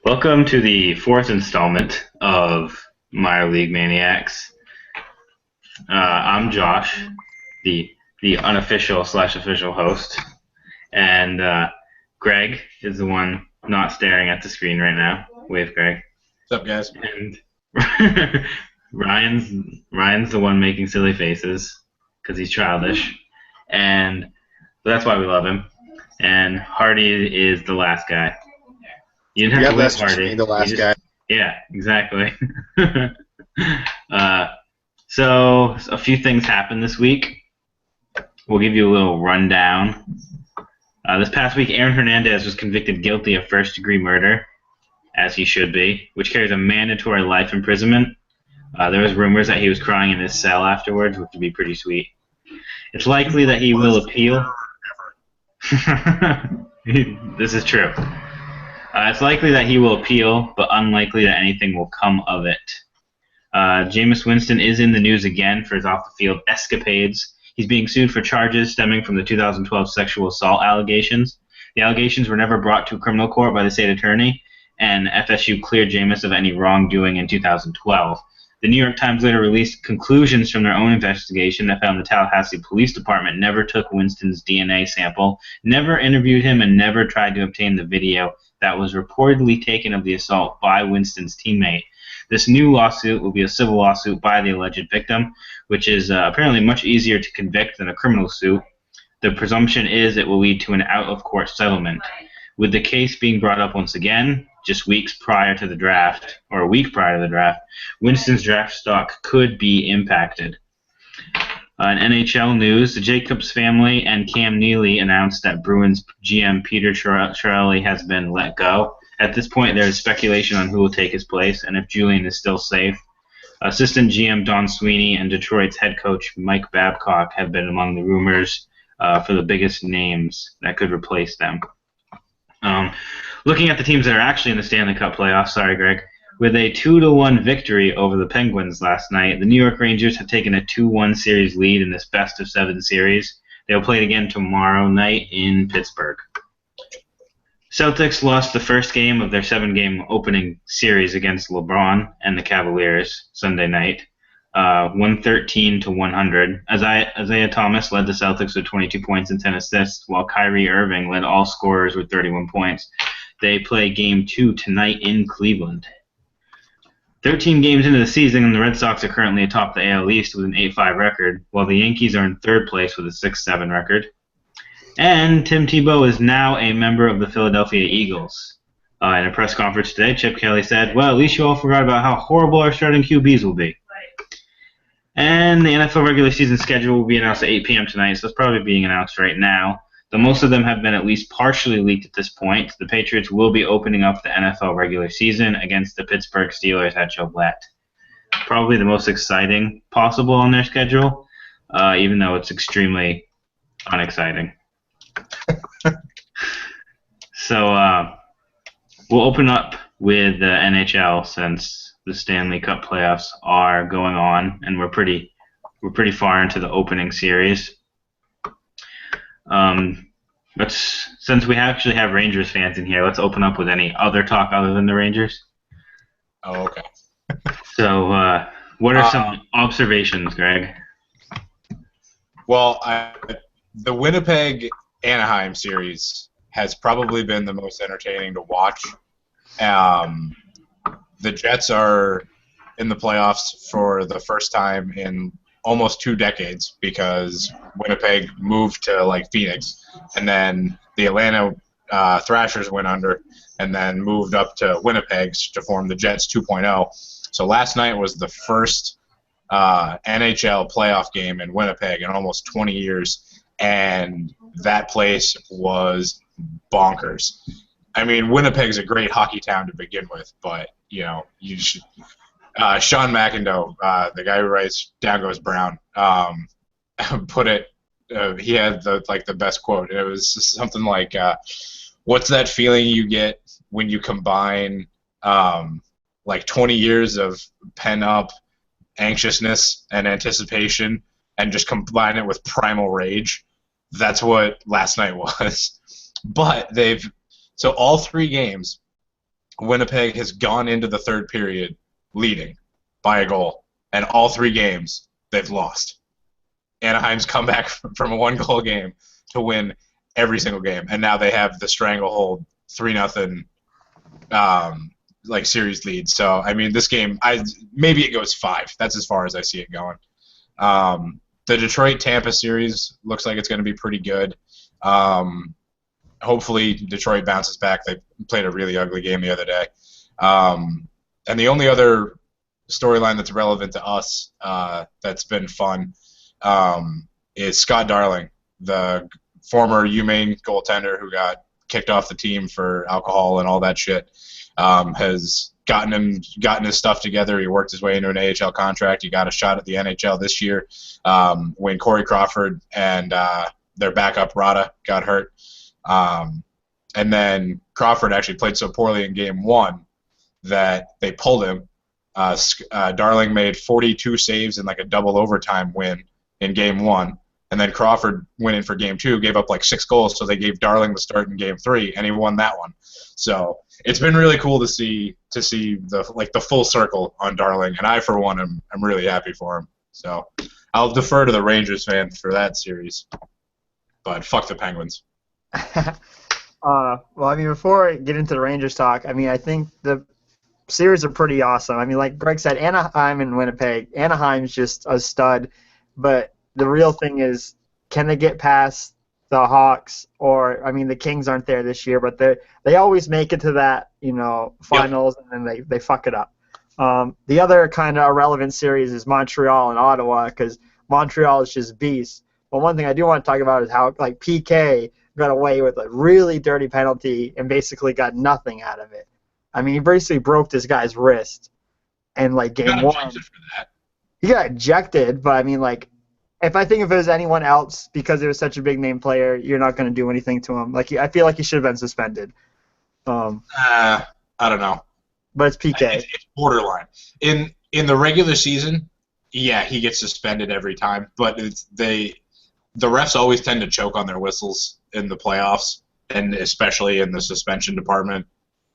Welcome to the fourth installment of Minor League Maniacs. I'm Josh, the unofficial slash official host, and Greg is the one not staring at the screen right now. Wave, Greg. What's up, guys? And Ryan's the one making silly faces because he's childish, and that's why we love him. And Hardy is the last guy. You didn't have to that's wait, Hardy. the last guy. Yeah, exactly. So a few things happened this week. We'll give you a little rundown. This past week, Aaron Hernandez was convicted guilty of first-degree murder, as he should be, which carries a mandatory life imprisonment. There was rumors that he was crying in his cell afterwards, which would be pretty sweet. It's likely that he will appeal. This is true. It's likely that he will appeal, but unlikely that anything will come of it. Jameis Winston is in the news again for his off-the-field escapades. He's being sued for charges stemming from the 2012 sexual assault allegations. The allegations were never brought to criminal court by the state attorney, and FSU cleared Jameis of any wrongdoing in 2012. The New York Times later released conclusions from their own investigation that found the Tallahassee Police Department never took Winston's DNA sample, never interviewed him, and never tried to obtain the video that was reportedly taken of the assault by Winston's teammate. This new lawsuit will be a civil lawsuit by the alleged victim, which is apparently much easier to convict than a criminal suit. The presumption is it will lead to an out-of-court settlement. With the case being brought up once again, just weeks prior to the draft, or a week prior to the draft, Winston's draft stock could be impacted. In NHL news, the Jacobs family and Cam Neely announced that Bruins GM Peter Chiarelli has been let go. At this point, there is speculation on who will take his place and if Julian is still safe. Assistant GM Don Sweeney and Detroit's head coach Mike Babcock have been among the rumors for the biggest names that could replace them. Looking at the teams that are actually in the Stanley Cup playoffs, sorry, Greg, with a 2-1 victory over the Penguins last night, the New York Rangers have taken a 2-1 series lead in this best-of-7 series. They'll play it again tomorrow night in Pittsburgh. Celtics lost the first game of their 7-game opening series against LeBron and the Cavaliers Sunday night, 113-100. Isaiah Thomas led the Celtics with 22 points and 10 assists, while Kyrie Irving led all scorers with 31 points. They play Game 2 tonight in Cleveland. 13 games into the season, and the Red Sox are currently atop the AL East with an 8-5 record, while the Yankees are in third place with a 6-7 record. And Tim Tebow is now a member of the Philadelphia Eagles. In a press conference today, Chip Kelly said, "Well, at least you all forgot about how horrible our starting QBs will be." And the NFL regular season schedule will be announced at 8 p.m. tonight, so it's probably being announced right now. Though most of them have been at least partially leaked at this point, the Patriots will be opening up the NFL regular season against the Pittsburgh Steelers at Gillette. Probably the most exciting possible on their schedule, even though it's extremely unexciting. So we'll open up with the NHL since the Stanley Cup playoffs are going on, and we're pretty far into the opening series. Since we actually have Rangers fans in here, let's open up with any other talk other than the Rangers. Oh, okay. So, what are some observations, Greg? Well, the Winnipeg-Anaheim series has probably been the most entertaining to watch. The Jets are in the playoffs for the first time in almost 2 decades because Winnipeg moved to Phoenix, and then the Atlanta Thrashers went under and then moved up to Winnipeg to form the Jets 2.0. So last night was the first NHL playoff game in Winnipeg in almost 20 years, and that place was bonkers. I mean, Winnipeg's a great hockey town to begin with, but you should. Sean McIndoe, the guy who writes Down Goes Brown, put it. He had the best quote. It was something like, "What's that feeling you get when you combine 20 years of pent up anxiousness and anticipation and just combine it with primal rage?" That's what last night was. But so all 3 games Winnipeg has gone into the third period leading by a goal, and all 3 games they've lost. Anaheim's come back from a 1-goal game to win every single game, and now they have the stranglehold 3-0 series lead. So I mean, this game, maybe it goes 5. That's as far as I see it going. The Detroit-Tampa series looks like it's going to be pretty good. Hopefully Detroit bounces back. They played a really ugly game the other day. And the only other storyline that's relevant to us that's been fun is Scott Darling, the former UMaine goaltender who got kicked off the team for alcohol and all that shit, has gotten his stuff together. He worked his way into an AHL contract. He got a shot at the NHL this year when Corey Crawford and their backup Rada got hurt. And then Crawford actually played so poorly in Game 1 that they pulled him. Darling made 42 saves in like a double overtime win in Game 1. And then Crawford went in for Game 2, gave up like 6 goals, so they gave Darling the start in Game 3, and he won that one. So it's been really cool to see the full circle on Darling, and I for one am really happy for him. So I'll defer to the Rangers fans for that series, but fuck the Penguins. Well, I mean, before I get into the Rangers talk, I mean, I think the series are pretty awesome. I mean, like Greg said, Anaheim and Winnipeg. Anaheim's just a stud, but the real thing is, can they get past the Hawks? Or, I mean, the Kings aren't there this year, but they always make it to that, finals, and then they fuck it up. The other kind of irrelevant series is Montreal and Ottawa, because Montreal is just beast. But one thing I do want to talk about is how, like, PK got away with a really dirty penalty and basically got nothing out of it. I mean, he basically broke this guy's wrist. And, like, Game 1, he got ejected, but, I mean, like, if it was anyone else, because it was such a big name player, you're not going to do anything to him. Like, I feel like he should have been suspended. I don't know. But it's PK. It's borderline. In the regular season, yeah, he gets suspended every time, but the refs always tend to choke on their whistles in the playoffs, and especially in the suspension department.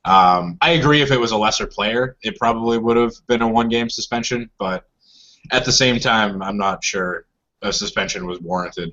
I agree if it was a lesser player, it probably would have been a 1-game suspension, but at the same time, I'm not sure a suspension was warranted.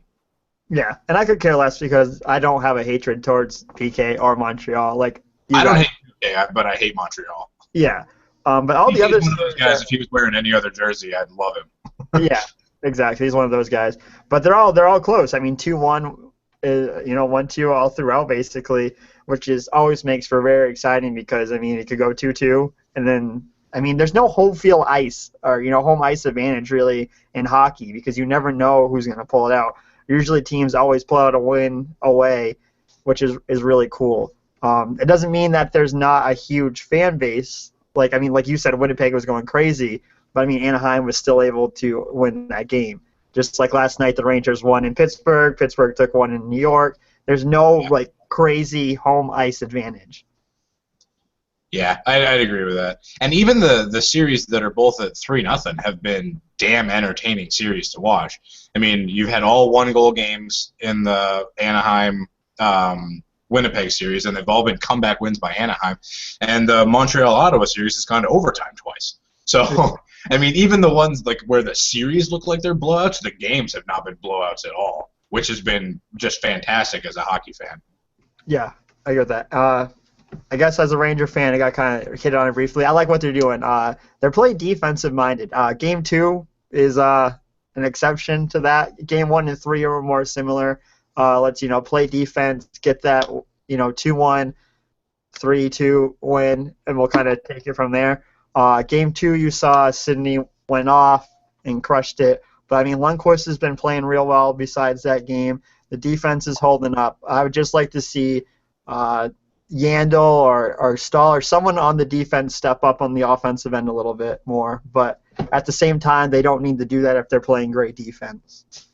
Yeah, and I could care less because I don't have a hatred towards PK or Montreal. Like, I don't hate PK, but I hate Montreal. Yeah, but all the other guys, if he was wearing any other jersey, I'd love him. Yeah, exactly. He's one of those guys. But they're all close. I mean, 2-1, 1-2 all throughout basically, which always makes for very exciting because, I mean, it could go 2-2, and then, I mean, there's no home field ice or, home ice advantage really in hockey because you never know who's going to pull it out. Usually teams always pull out a win away, which is really cool. It doesn't mean that there's not a huge fan base. Like, I mean, like you said, Winnipeg was going crazy, but I mean, Anaheim was still able to win that game. Just like last night, the Rangers won in Pittsburgh. Pittsburgh took one in New York. There's no, like, crazy home ice advantage. Yeah, I'd agree with that. And even the series that are both at 3-0 have been damn entertaining series to watch. I mean, you've had all 1-goal games in the Anaheim Winnipeg series, and they've all been comeback wins by Anaheim. And the Montreal-Ottawa series has gone to overtime twice. So, I mean, even the ones like where the series look like they're blowouts, the games have not been blowouts at all, which has been just fantastic as a hockey fan. Yeah, I get that. I guess as a Ranger fan, I got kind of hit on it briefly. I like what they're doing. They're playing defensive-minded. Game 2 is an exception to that. Game 1 and 3 are more similar. Let's play defense, get that 2-1, 3-2 win, and we'll kind of take it from there. Game 2, you saw Sydney went off and crushed it. But I mean, Lundqvist has been playing real well. Besides that game, the defense is holding up. I would just like to see Yandel or Stahl or someone on the defense step up on the offensive end a little bit more. But at the same time, they don't need to do that if they're playing great defense.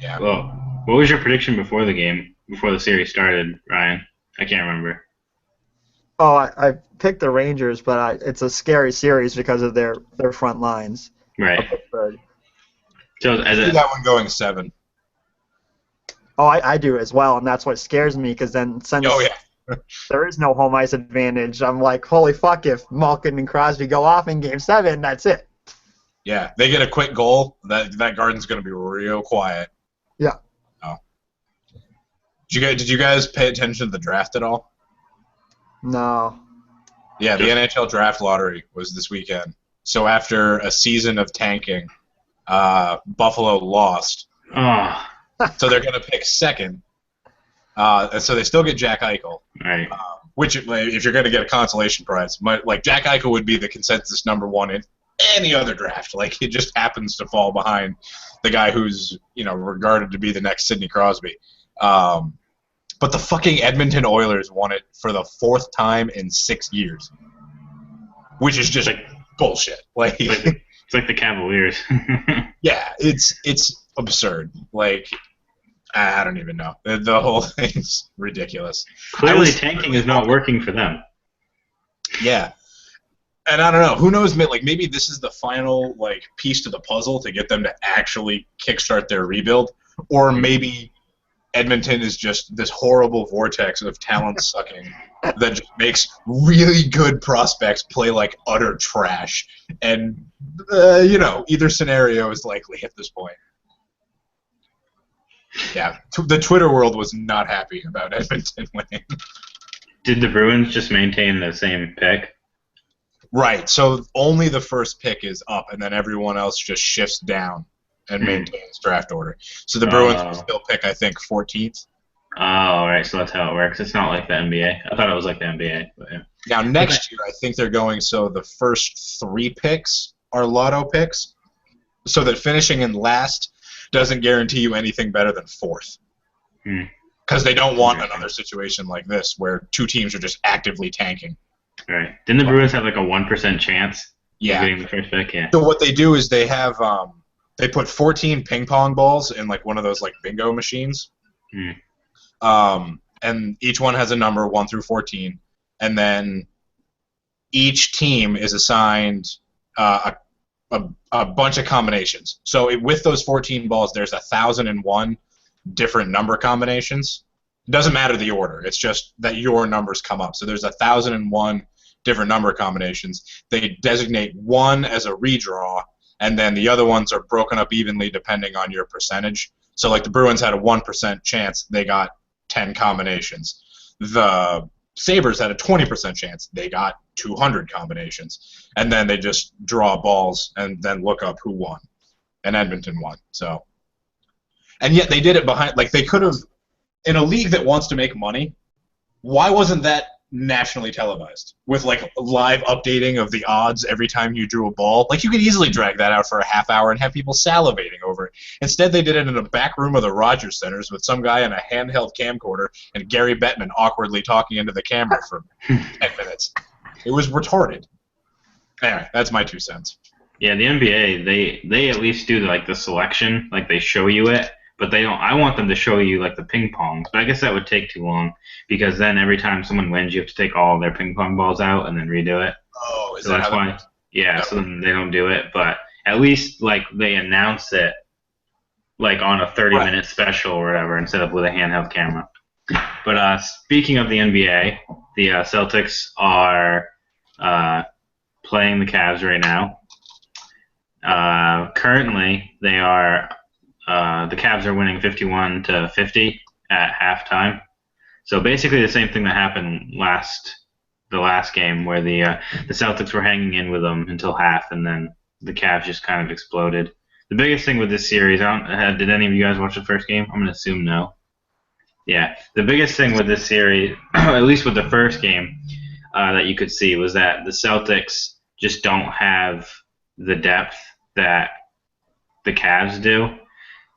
Yeah. Well, what was your prediction before the game, before the series started, Ryan? I can't remember. Oh, I picked the Rangers, but it's a scary series because of their front lines. Right. So I see that one going 7. Oh, I do as well, and that's what scares me because then There is no home ice advantage. I'm like, holy fuck, if Malkin and Crosby go off in Game 7, that's it. Yeah, they get a quick goal. That Garden's going to be real quiet. Yeah. Oh. Did you guys pay attention to the draft at all? No. Yeah, the NHL draft lottery was this weekend. So after a season of tanking, Buffalo lost. Oh. So they're going to pick second. And so they still get Jack Eichel. Right. Which, if you're going to get a consolation prize, Jack Eichel would be the consensus number one in any other draft. Like, it just happens to fall behind the guy who's, regarded to be the next Sidney Crosby. But the fucking Edmonton Oilers won it for the 4th time in 6 years, which is just bullshit. It's like the Cavaliers. Yeah, it's absurd. Like, I don't even know. The whole thing's ridiculous. Clearly, tanking is not working for them. Yeah. And I don't know. Who knows? Maybe this is the final piece to the puzzle to get them to actually kickstart their rebuild, or maybe Edmonton is just this horrible vortex of talent sucking that just makes really good prospects play like utter trash. And either scenario is likely at this point. Yeah, the Twitter world was not happy about Edmonton winning. Did the Bruins just maintain the same pick? Right, so only the first pick is up, and then everyone else just shifts down and maintains draft order. So the Bruins will still pick, I think, 14th. Oh, all right, so that's how it works. It's not like the NBA. I thought it was like the NBA. But yeah. Now, next year, I think they're going so the first 3 picks are lotto picks, so that finishing in last doesn't guarantee you anything better than 4th. Because they don't want another situation like this where 2 teams are just actively tanking. Right. Didn't the Bruins have like a 1% chance of getting the first pick? Yeah. So what they do is they have they put 14 ping pong balls in one of those bingo machines. And each one has a number 1 through 14, and then each team is assigned a bunch of combinations. So with those 14 balls, there's 1,001 different number combinations. It doesn't matter the order. It's just that your numbers come up. So there's 1,001 different number combinations. They designate one as a redraw, and then the other ones are broken up evenly depending on your percentage. So the Bruins had a 1% chance. They got 10 combinations. The Sabres had a 20% chance. They got 200 combinations. And then they just draw balls and then look up who won. And Edmonton won. So, and yet they did it behind, they could have, in a league that wants to make money, why wasn't that nationally televised with live updating of the odds every time you drew a ball? You could easily drag that out for a half hour and have people salivating over it. Instead, they did it in a back room of the Rogers Centers with some guy in a handheld camcorder and Gary Bettman awkwardly talking into the camera for 10 minutes. It was retarded. Anyway, that's my 2 cents. Yeah, the NBA, they at least do the selection, they show you it. But they don't. I want them to show you the ping pongs, but I guess that would take too long because then every time someone wins, you have to take all their ping pong balls out and then redo it. Oh, is so that that's how why? Yeah, so then they don't do it. But at least they announce it on a 30-minute special or whatever instead of with a handheld camera. But speaking of the NBA, the Celtics are playing the Cavs right now. Currently, they are. The Cavs are winning 51-50 at halftime. So basically the same thing that happened the last game where the Celtics were hanging in with them until half, and then the Cavs just kind of exploded. The biggest thing with this series, did any of you guys watch the first game? I'm going to assume no. Yeah, the biggest thing with this series, at least with the first game, that you could see was that the Celtics just don't have the depth that the Cavs do.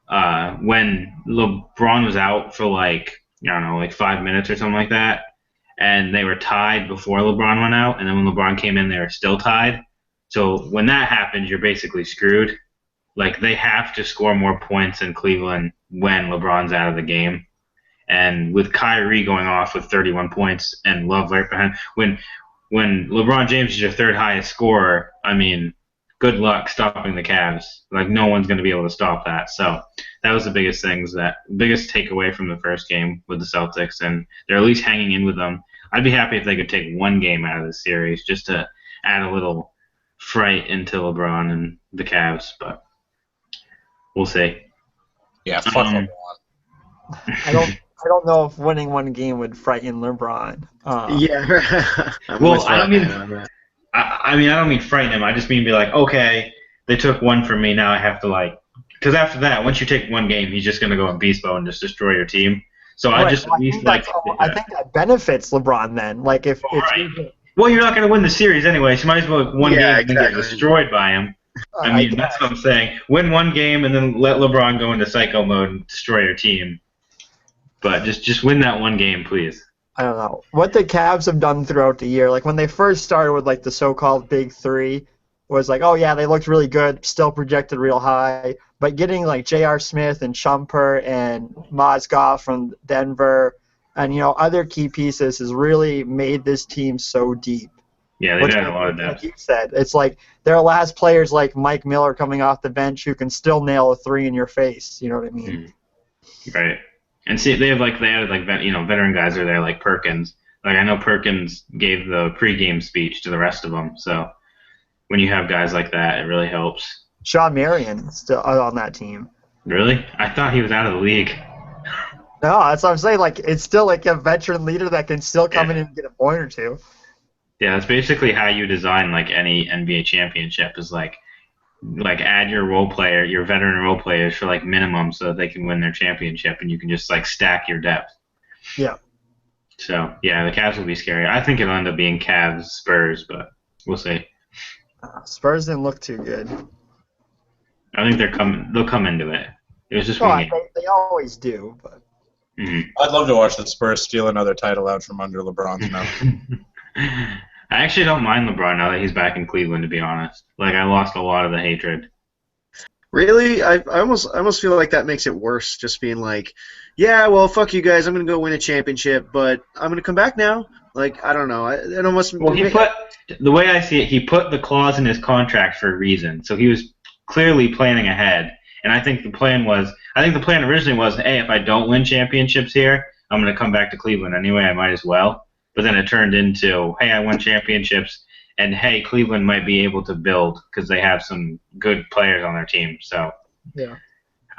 When LeBron was out for 5 minutes or something like that, and they were tied before LeBron went out, and then when LeBron came in, they were still tied. So when that happens, you're basically screwed. They have to score more points than Cleveland when LeBron's out of the game. And with Kyrie going off with 31 points and Love right behind, when LeBron James is your 3rd highest scorer, I mean, good luck stopping the Cavs. Like, no one's going to be able to stop that. So that was the biggest biggest takeaway from the first game with the Celtics, and they're at least hanging in with them. I'd be happy if they could take one game out of this series just to add a little fright into LeBron and the Cavs, but we'll see. Yeah, fuck LeBron. I don't know if winning one game would frighten LeBron. Yeah. Well, I don't mean frighten him. I just mean be like, okay, they took one from me. Now I have to because after that, once you take one game, he's just gonna go in beast mode and just destroy your team. So right. I just at least I think that benefits LeBron then. Like if well, you're not gonna win the series anyway. So you might as well one game and then get exactly. destroyed by him. I mean, that's what I'm saying. Win one game and then let LeBron go into psycho mode and destroy your team. But just win that one game, please. I don't know. What the Cavs have done throughout the year, like when they first started with the so-called Big Three, was like, oh yeah, they looked really good, still projected real high. But getting J.R. Smith and Shumpert and Mozgov from Denver and other key pieces has really made this team so deep. Yeah, they've had a lot of depth. Like you said, it's like their last players like Mike Miller coming off the bench who can still nail a three in your face. You know what I mean? Right. And see, they have veteran guys are there like Perkins. Like I know Perkins gave the pregame speech to the rest of them. So when you have guys like that, it really helps. Sean Marion still on that team. Really? I thought he was out of the league. No, that's what I'm saying. It's still a veteran leader that can still come in and get a point or two. Yeah, that's basically how you design any NBA championship is add your your veteran role players for minimum so that they can win their championship, and you can just stack your depth. Yeah. So yeah, the Cavs will be scary. I think it'll end up being Cavs Spurs, but we'll see. Spurs didn't look too good. I think they'll come into it. It was just one game. They always do, but. Mm-hmm. I'd love to watch the Spurs steal another title out from under LeBron's mouth. I actually don't mind LeBron now that he's back in Cleveland, to be honest. I lost a lot of the hatred. Really? I almost feel like that makes it worse, just being yeah, well, fuck you guys, I'm going to go win a championship, but I'm going to come back now. I don't know. It almost... Well, the way I see it, he put the clause in his contract for a reason. So he was clearly planning ahead. And I think the plan originally was, hey, if I don't win championships here, I'm going to come back to Cleveland anyway, I might as well. But then it turned into, hey, I won championships, and hey, Cleveland might be able to build because they have some good players on their team. So, yeah.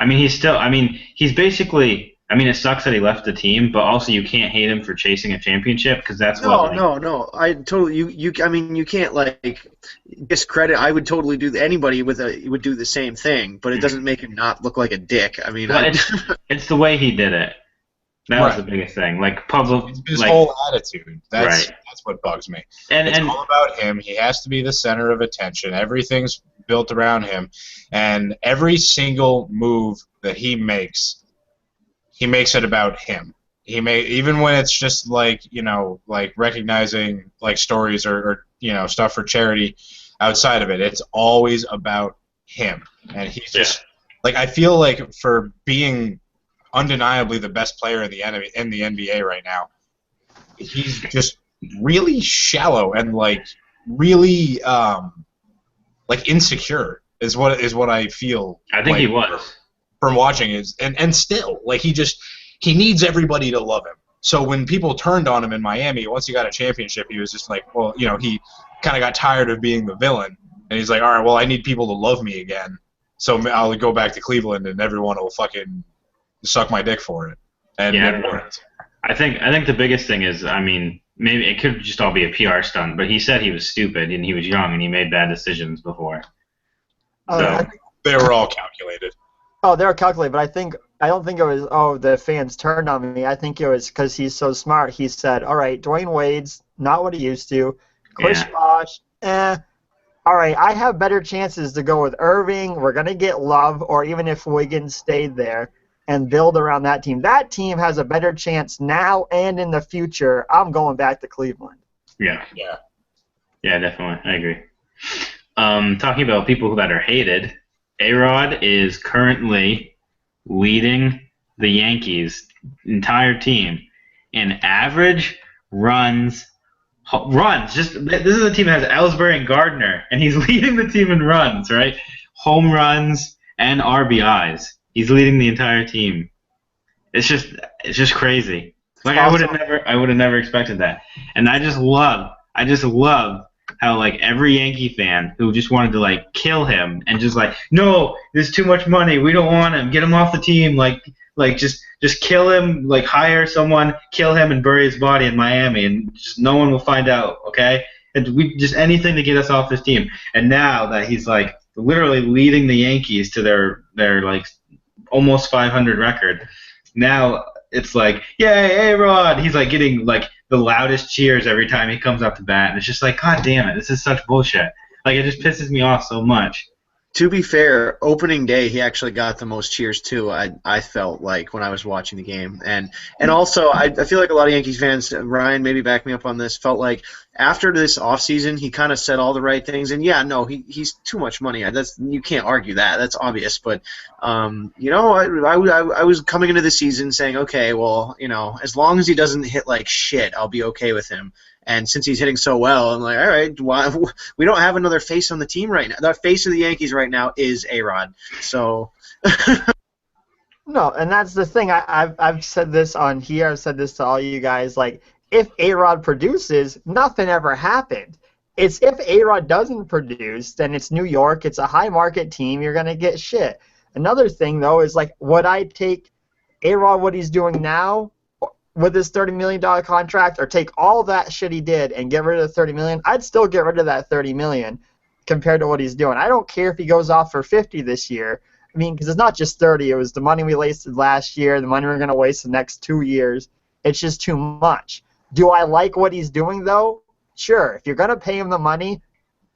He's basically, it sucks that he left the team, but also you can't hate him for chasing a championship because that's No. I totally, you can't discredit. I would totally do anybody would do the same thing, but it doesn't make him not look like a dick. It's the way he did it. That was the biggest thing. His whole attitude. That's what bugs me. It's all about him. He has to be the center of attention. Everything's built around him. And every single move that he makes it about him. Even when it's just recognizing stories or stuff for charity outside of it, it's always about him. And he's just I feel like for being undeniably the best player in the NBA right now, he's just really shallow and really insecure is what I feel. I think he was from watching it, and still he needs everybody to love him. So when people turned on him in Miami, once he got a championship, he was just he kind of got tired of being the villain, and he's like, all right, well, I need people to love me again, so I'll go back to Cleveland and everyone will fucking suck my dick for it. And it worked. I think the biggest thing is, maybe it could just all be a PR stunt, but he said he was stupid and he was young and he made bad decisions before. They were all calculated. Oh, they were calculated, but I don't think it was, the fans turned on me. I think it was because he's so smart. He said, all right, Dwayne Wade's not what he used to. Chris Bosh, all right, I have better chances to go with Irving. We're going to get Love, or even if Wiggins stayed there, and build around that team. That team has a better chance now and in the future. I'm going back to Cleveland. Yeah, definitely. I agree. Talking about people that are hated, A-Rod is currently leading the Yankees' entire team in average runs Runs. This is a team that has Ellsbury and Gardner, and he's leading the team in runs, right? Home runs and RBIs. He's leading the entire team. It's just crazy. Like I would have never expected that. And I just love how like every Yankee fan who just wanted to like kill him and just like, no, there's too much money, we don't want him, get him off the team, like just kill him, like hire someone, kill him and bury his body in Miami, and just no one will find out, okay? And we just anything to get us off this team. And now that he's like literally leading the Yankees to their like almost 500 record, now it's like, yay, A-Rod! He's like getting like the loudest cheers every time he comes up to bat, and it's just like, God damn it, this is such bullshit. Like it just pisses me off so much. To be fair, opening day he actually got the most cheers too. I felt like when I was watching the game, and also I feel like a lot of Yankees fans, Ryan, maybe back me up on this, felt like after this offseason he kind of said all the right things. And yeah, no, he's too much money. You can't argue that. That's obvious. But you know, I was coming into the season saying, okay, well, you know, as long as he doesn't hit like shit, I'll be okay with him. And since he's hitting so well, I'm like, all right, we don't have another face on the team right now. The face of the Yankees right now is A-Rod. So. No, and that's the thing. I've said this on here. I've said this to all you guys. Like, if A-Rod produces, nothing ever happened. It's if A-Rod doesn't produce, then it's New York. It's a high-market team. You're going to get shit. Another thing, though, is, like, would I take A-Rod, what he's doing now, with his $30 million contract, or take all that shit he did and get rid of the $30 million? I'd still get rid of that $30 million compared to what he's doing. I don't care if he goes off for 50 this year. I mean, because it's not just 30. It was the money we wasted last year, the money we're going to waste the next 2 years. It's just too much. Do I like what he's doing, though? Sure. If you're going to pay him the money,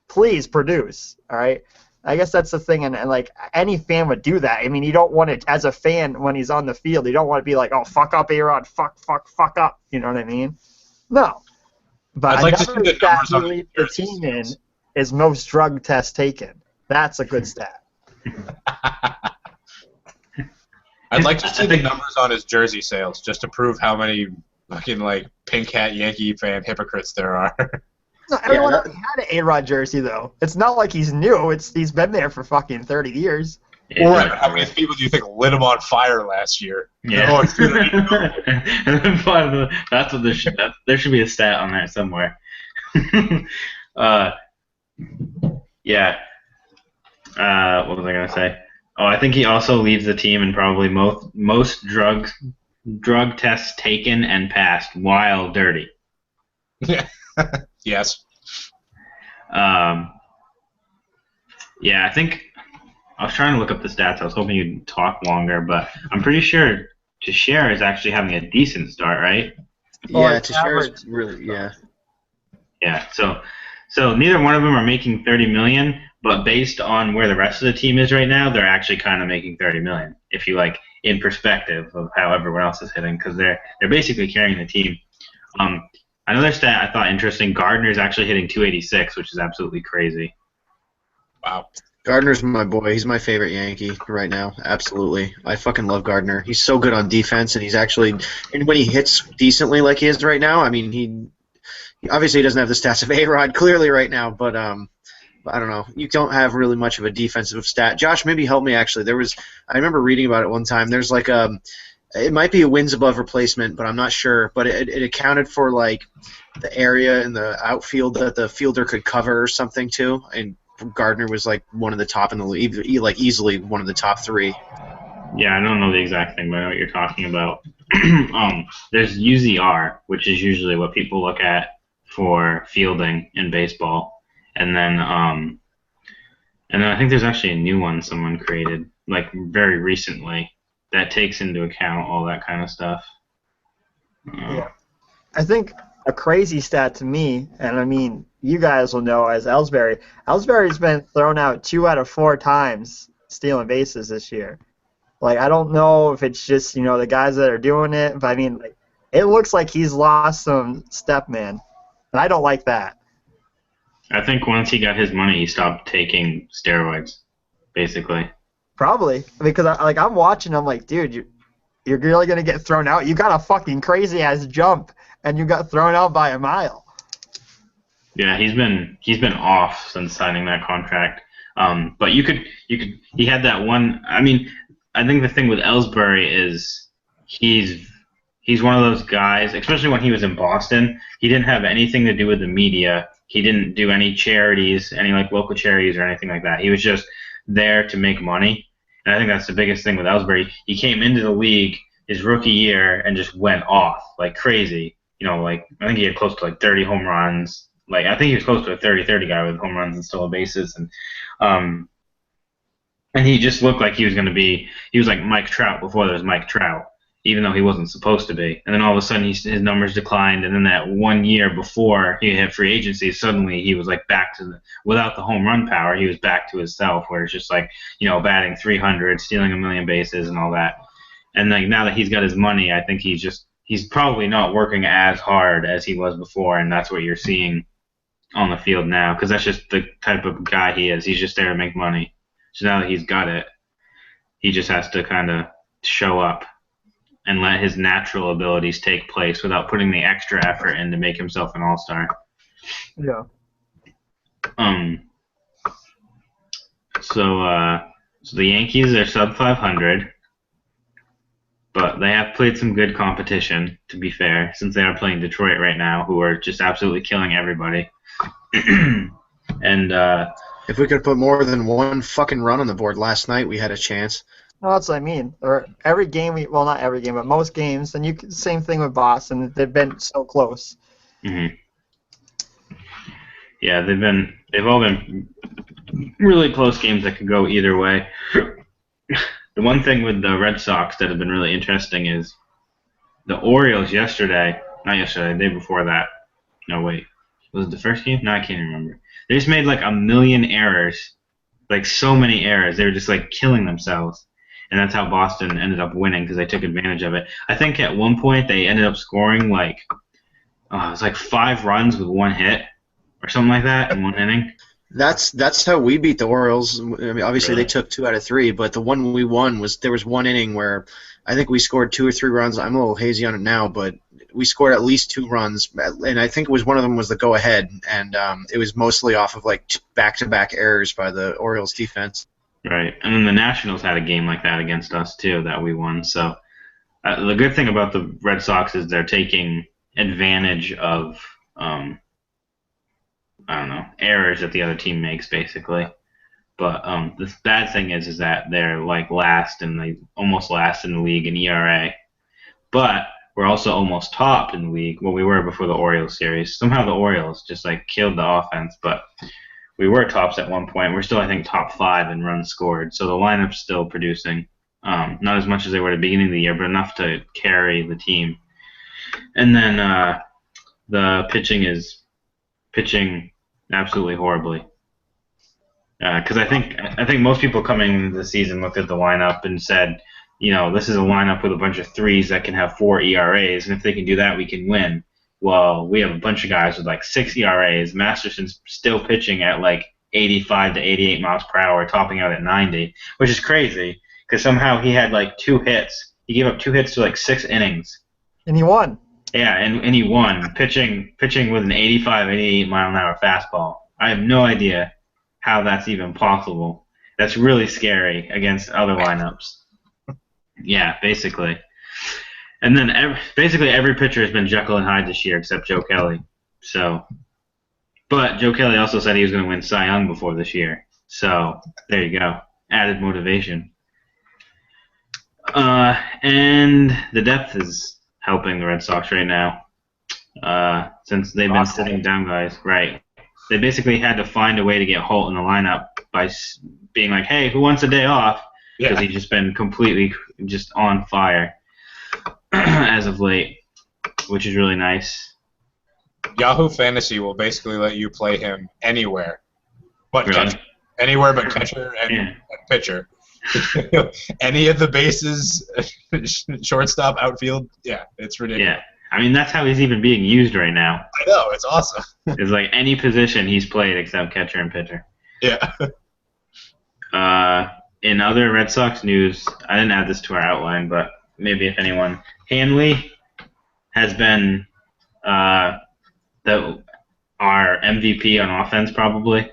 please produce, all right? I guess that's the thing, and like any fan would do that. I mean, you don't want it as a fan when he's on the field. You don't want to be like, oh, fuck up, A-Rod, fuck up. You know what I mean? No. But I'd like to see the numbers on the team in is most drug tests taken. That's a good stat. I'd like to see the numbers on his jersey sales just to prove how many fucking like pink hat Yankee fan hypocrites there are. No, everyone already had an A-Rod jersey, though. It's not like he's new. He's been there for fucking 30 years. Yeah, right, but how many people do you think lit him on fire last year? Yeah. Oh, it's good. And then finally, that's what there should be a stat on that somewhere. Yeah. What was I gonna say? Oh, I think he also leads the team in probably most drug tests taken and passed while dirty. Yeah. Yes. Yeah, I think I was trying to look up the stats. I was hoping you'd talk longer, but I'm pretty sure Teixeira is actually having a decent start, right? Yeah, Teixeira's really, yeah. Yeah, so neither one of them are making $30 million, but based on where the rest of the team is right now, they're actually kind of making $30 million, if you like, in perspective of how everyone else is hitting, because they're basically carrying the team. Another stat I thought interesting, Gardner's actually hitting 286, which is absolutely crazy. Wow. Gardner's my boy. He's my favorite Yankee right now. Absolutely. I fucking love Gardner. He's so good on defense, and he's actually, and when he hits decently like he is right now, I mean, he obviously doesn't have the stats of A-Rod clearly right now, but I don't know. You don't have really much of a defensive stat. Josh, maybe help me actually. I remember reading about it one time. There's like it might be a wins above replacement, but I'm not sure. But it accounted for like the area in the outfield that the fielder could cover or something too. And Gardner was like one of the top in the league, like easily one of the top 3. Yeah, I don't know the exact thing, but I know what you're talking about. There's UZR, which is usually what people look at for fielding in baseball, and then I think there's actually a new one someone created like very recently that takes into account all that kind of stuff. Yeah. I think a crazy stat to me, and I mean, you guys will know as Ellsbury. Ellsbury's been thrown out 2 out of 4 times stealing bases this year. Like, I don't know if it's just, you know, the guys that are doing it, but I mean, like, it looks like he's lost some step, man. And I don't like that. I think once he got his money, he stopped taking steroids, basically. Probably, because I'm watching. I'm like, dude, you're really gonna get thrown out. You got a fucking crazy ass jump, and you got thrown out by a mile. Yeah, he's been off since signing that contract. But he had that one. I mean, I think the thing with Ellsbury is he's he's one of those guys, especially when he was in Boston. He didn't have anything to do with the media. He didn't do any charities, any like local charities or anything like that. He was just there to make money. And I think that's the biggest thing with Ellsbury. He came into the league his rookie year and just went off like crazy. Like I think he had close to like 30 home runs. Like I think he was close to a 30-30 guy with home runs and stolen bases, um, and he just looked like he was going to be. He was like Mike Trout before there was Mike Trout, even though he wasn't supposed to be. And then all of a sudden his numbers declined, and then that 1 year before he hit free agency, suddenly he was like back to without the home run power, he was back to his self, where it's just like batting 300, stealing a million bases, and all that. And like now that he's got his money, I think he's probably not working as hard as he was before, and that's what you're seeing on the field now, because that's just the type of guy he is. He's just there to make money. So now that he's got it, he just has to kind of show up and let his natural abilities take place without putting the extra effort in to make himself an all-star. Yeah. So the Yankees are sub 500, but they have played some good competition, to be fair, since they are playing Detroit right now, who are just absolutely killing everybody. And if we could put more than one fucking run on the board last night, we had a chance. No, that's what I mean. Or every game, well, not every game, but most games, and same thing with Boston. They've been so close. Mm-hmm. Yeah, they've all been really close games that could go either way. The one thing with the Red Sox that have been really interesting is the Orioles not yesterday, the day before that. No, wait. Was it the first game? No, I can't remember. They just made like a million errors, like so many errors. They were just like killing themselves. And that's how Boston ended up winning because they took advantage of it. I think at one point they ended up scoring it was like 5 runs with 1 hit or something like that in 1 inning. That's how we beat the Orioles. I mean, obviously Really? they took 2 out of 3, but the one we won there was 1 inning where I think we scored 2 or 3 runs. I'm a little hazy on it now, but we scored at least 2 runs, and I think one of them was the go-ahead, and it was mostly off of like back-to-back errors by the Orioles defense. Right, and then the Nationals had a game like that against us too that we won. So the good thing about the Red Sox is they're taking advantage of errors that the other team makes basically. But the bad thing is that they're like last and they almost last in the league in ERA. But we're also almost top in the league. Well, we were before the Orioles series. Somehow the Orioles just like killed the offense, but we were tops at one point. We're still, I think, top 5 in runs scored. So the lineup's still producing. Not as much as they were at the beginning of the year, but enough to carry the team. And then the pitching is pitching absolutely horribly. Because I think most people coming into the season looked at the lineup and said, this is a lineup with a bunch of 3s that can have 4 ERAs, and if they can do that, we can win. Well, we have a bunch of guys with like 6 ERAs. Masterson's still pitching at like 85 to 88 miles per hour, topping out at 90, which is crazy because somehow he had like 2 hits. He gave up 2 hits to like 6 innings. And he won. Yeah, and he won pitching with an 85, 88 mile an hour fastball. I have no idea how that's even possible. That's really scary against other lineups. Yeah, basically. And then basically every pitcher has been Jekyll and Hyde this year except Joe Kelly. But Joe Kelly also said he was going to win Cy Young before this year. So there you go. Added motivation. And the depth is helping the Red Sox right now. Since they've been sitting down guys. Right. They basically had to find a way to get Holt in the lineup by being like, hey, who wants a day off? Because he's just been completely just on fire as of late, which is really nice. Yahoo Fantasy will basically let you play him anywhere, but Really? catcher. Anywhere but catcher and pitcher. Any of the bases, shortstop, outfield, it's ridiculous. Yeah, I mean that's how he's even being used right now. I know, it's awesome. It's like any position he's played except catcher and pitcher. Yeah. In other Red Sox news, I didn't add this to our outline, but maybe if anyone, Hanley has been our MVP on offense probably.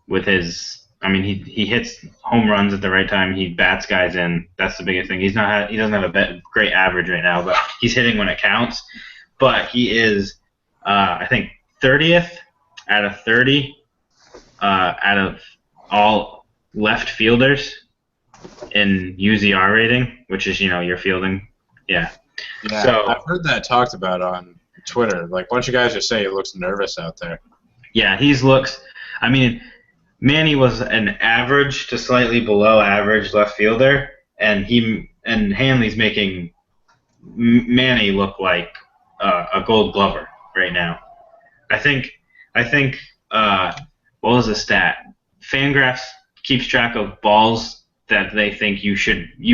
With his, he hits home runs at the right time. He bats guys in. That's the biggest thing. He doesn't have a great average right now, but he's hitting when it counts. But he is, I think, 30th out of 30 out of all left fielders in UZR rating, which is your fielding. Yeah. Yeah, So I've heard that talked about on Twitter. Like, a bunch of guys just say he looks nervous out there. yeah, Manny was an average to slightly below average left fielder, and Hanley's making Manny look like a Gold Glover right now. I think what was the stat? Fangraphs keeps track of balls that they think you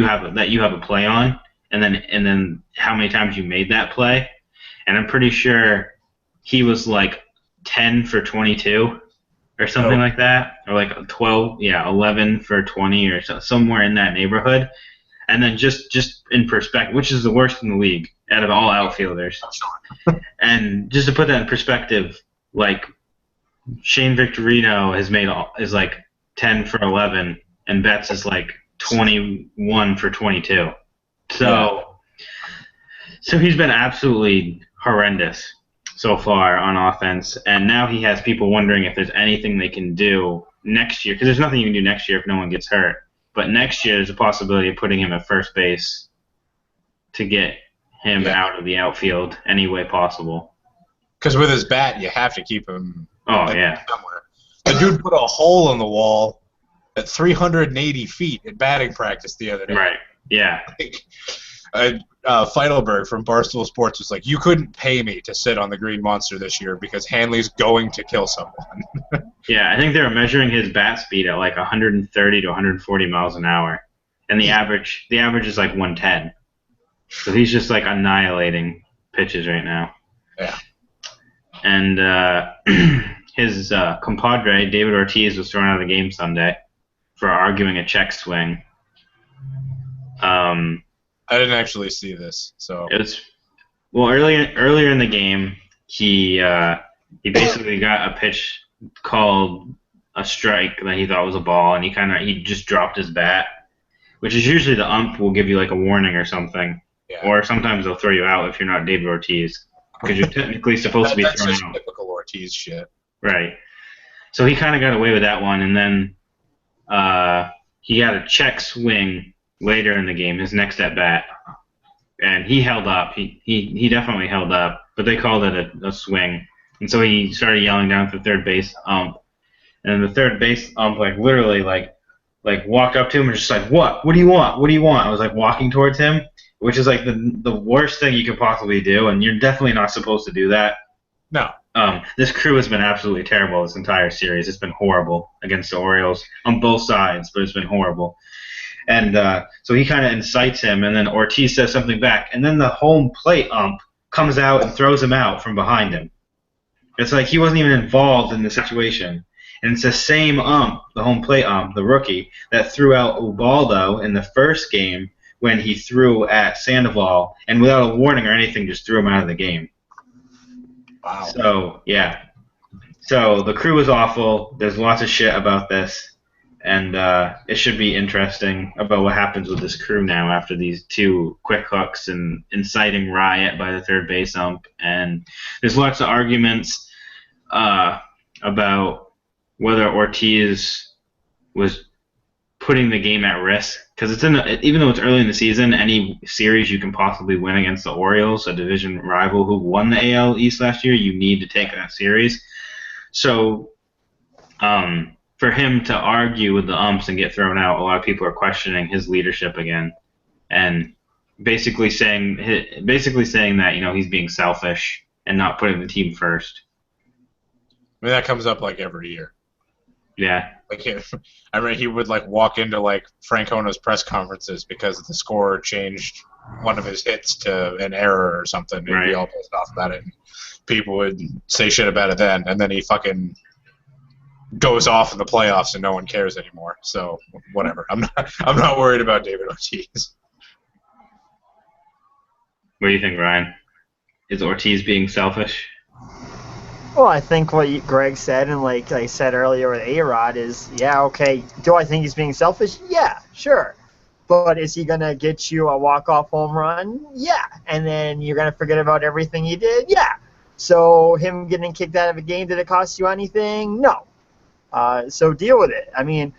have a play on, and then how many times you made that play, and I'm pretty sure he was like 10 for 22 or something like that, or like 11 for 20 or somewhere in that neighborhood. And then just in perspective, which is the worst in the league out of all outfielders. And just to put that in perspective, like Shane Victorino is like 10 for 11, and Betts is like 21 for 22. So he's been absolutely horrendous so far on offense, and now he has people wondering if there's anything they can do next year, because there's nothing you can do next year if no one gets hurt. But next year there's a possibility of putting him at first base to get him out of the outfield any way possible. Because with his bat, you have to keep him somewhere. The dude put a hole in the wall at 380 feet at batting practice the other day. Right, yeah. Feidelberg from Barstool Sports was like, you couldn't pay me to sit on the Green Monster this year because Hanley's going to kill someone. Yeah, I think they were measuring his bat speed at like 130 to 140 miles an hour, and the average is like 110. So he's just like annihilating pitches right now. Yeah. And his compadre, David Ortiz, was thrown out of the game Sunday for arguing a check swing. I didn't actually see this, so it was earlier in the game. He basically got a pitch called a strike that he thought was a ball, and he just dropped his bat, which is usually the ump will give you like a warning or something, or sometimes they'll throw you out if you're not David Ortiz, because you're technically supposed to be thrown out. That's typical Ortiz shit. Right. So he kind of got away with that one, and then he got a check swing later in the game, his next at bat, and he held up. He definitely held up, but they called it a swing, and so he started yelling down at the third base ump, and the third base ump literally walked up to him and just like, what do you want? I was like walking towards him, which is like the worst thing you could possibly do, and you're definitely not supposed to do that. No. This crew has been absolutely terrible this entire series. It's been horrible against the Orioles on both sides, but it's been horrible. And so he kind of incites him, and then Ortiz says something back, and then the home plate ump comes out and throws him out from behind him. It's like he wasn't even involved in the situation. And it's the same ump, the home plate ump, the rookie, that threw out Ubaldo in the first game when he threw at Sandoval, and without a warning or anything, just threw him out of the game. Wow. So, yeah. So the crew is awful. There's lots of shit about this. And it should be interesting about what happens with this crew now after these two quick hooks and inciting riot by the third base ump. And there's lots of arguments about whether Ortiz was putting the game at risk. Because even though it's early in the season, any series you can possibly win against the Orioles, a division rival who won the AL East last year, you need to take that series. So for him to argue with the umps and get thrown out, a lot of people are questioning his leadership again, and basically saying that he's being selfish and not putting the team first. I mean, that comes up like every year. Yeah. I mean, he would walk into Francona's press conferences because the scorer changed one of his hits to an error or something, and right. Be all pissed off about it. And people would say shit about it then, and then he fucking goes off in the playoffs and no one cares anymore. So whatever. I'm not worried about David Ortiz. What do you think, Ryan? Is Ortiz being selfish? Well, I think what Greg said, and like I said earlier with A-Rod, is, yeah, okay, do I think he's being selfish? Yeah, sure. But is he going to get you a walk-off home run? Yeah. And then you're going to forget about everything he did? Yeah. So him getting kicked out of a game, did it cost you anything? No. So deal with it. I mean,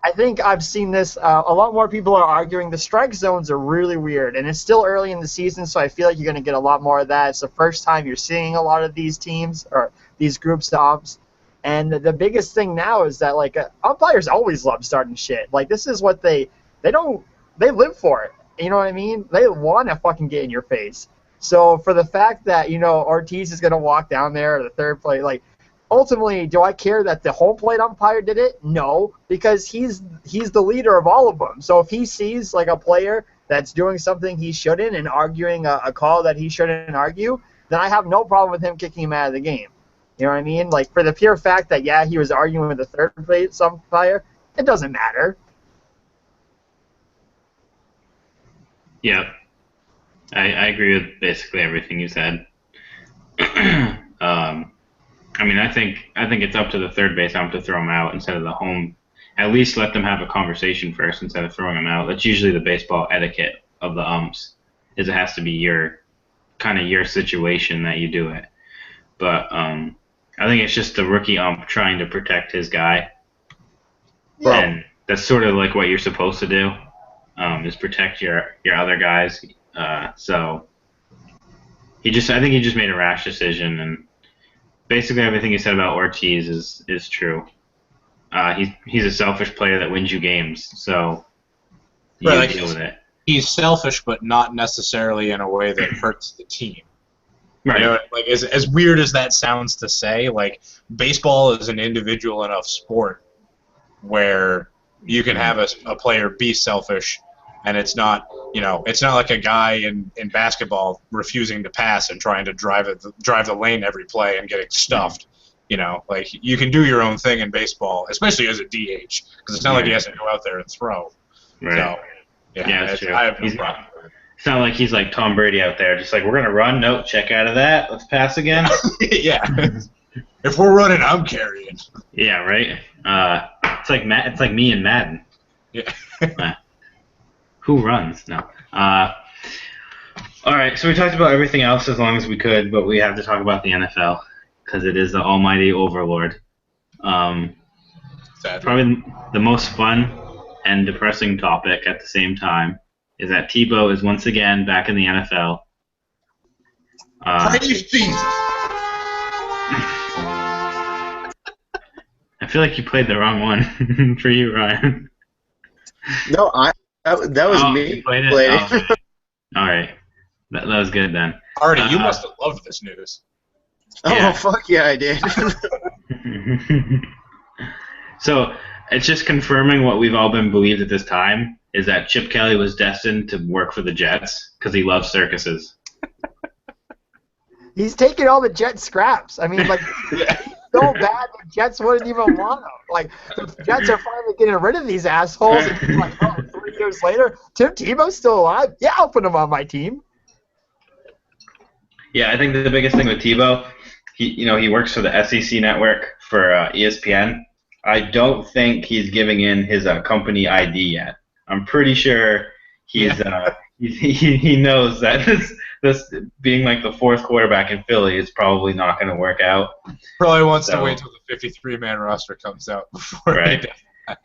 I think I've seen this. A lot more people are arguing the strike zones are really weird, and it's still early in the season, so I feel like you're going to get a lot more of that. It's the first time you're seeing a lot of these teams or these groups of umps. And the biggest thing now is that, like, umpires always love starting shit. Like, this is what they live for it. You know what I mean? They want to fucking get in your face. So for the fact that, Ortiz is going to walk down there at the third plate, like, ultimately, do I care that the home plate umpire did it? No, because he's the leader of all of them. So if he sees, like, a player that's doing something he shouldn't and arguing a call that he shouldn't argue, then I have no problem with him kicking him out of the game. You know what I mean? Like, for the pure fact that, yeah, he was arguing with the third plate umpire, it doesn't matter. Yeah, I agree with basically everything you said. I mean, I think it's up to the third base ump to throw him out instead of the home. At least let them have a conversation first instead of throwing him out. That's usually the baseball etiquette of the umps, is it has to be your situation that you do it. But I think it's just the rookie ump trying to protect his guy, and that's sort of like what you're supposed to do. Is protect your other guys. So I think he just made a rash decision, and basically everything you said about Ortiz is true. He's a selfish player that wins you games, so you deal with it. He's selfish, but not necessarily in a way that hurts the team. Right. Like as weird as that sounds to say, like, baseball is an individual enough sport where you can have a player be selfish. And it's not like a guy in basketball refusing to pass and trying to drive the lane every play and getting stuffed. Like, you can do your own thing in baseball, especially as a DH, because it's not like he has to go out there and throw. Right. So, that's true. I have no problem. It's not like he's like Tom Brady out there, just like, we're gonna run. Nope, check out of that. Let's pass again. Yeah. If we're running, I'm carrying. Yeah. Right. It's like me and Madden. Yeah. Who runs? No. All right, so we talked about everything else as long as we could, but we have to talk about the NFL because it is the almighty overlord. Probably the most fun and depressing topic at the same time is that Tebow is once again back in the NFL. Praise Jesus! I feel like you played the wrong one for you, Ryan. No, that was me. You played it? All right. That was good then. Artie, you must have loved this news. Oh, fuck yeah, I did. So it's just confirming what we've all been believed at this time, is that Chip Kelly was destined to work for the Jets because he loves circuses. He's taking all the Jets scraps. I mean, like, so bad the Jets wouldn't even want him. Like, the Jets are finally getting rid of these assholes. And like, 3 years later, Tim Tebow's still alive? Yeah, I'll put him on my team. Yeah, I think the biggest thing with Tebow, he works for the SEC network for ESPN. I don't think he's giving in his company ID yet. I'm pretty sure he knows that this being like the fourth quarterback in Philly is probably not going to work out. Probably wants to wait till the 53-man roster comes out before. Right.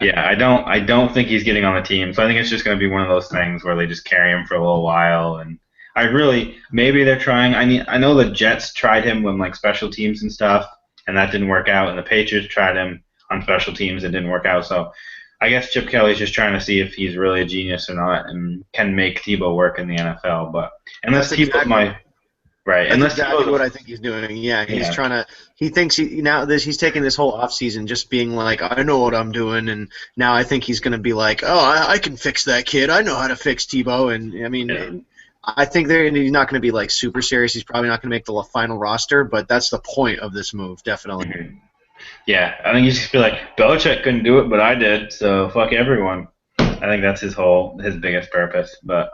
Yeah, I don't think he's getting on the team. So I think it's just going to be one of those things where they just carry him for a little while. And maybe they're trying. I know the Jets tried him on like special teams and stuff, and that didn't work out. And the Patriots tried him on special teams and didn't work out. So I guess Chip Kelly's just trying to see if he's really a genius or not and can make Tebow work in the NFL. But unless Tebow's That's exactly what I think he's doing. Yeah, he's trying to. He thinks he's taking this whole offseason just being like, I know what I'm doing, and now I think he's going to be like, oh, I can fix that kid. I know how to fix Tebow, and I mean, I think he's not going to be like super serious. He's probably not going to make the final roster, but that's the point of this move, definitely. Mm-hmm. Yeah, I think he's just be like, Belichick couldn't do it, but I did, so fuck everyone. I think that's his biggest purpose, but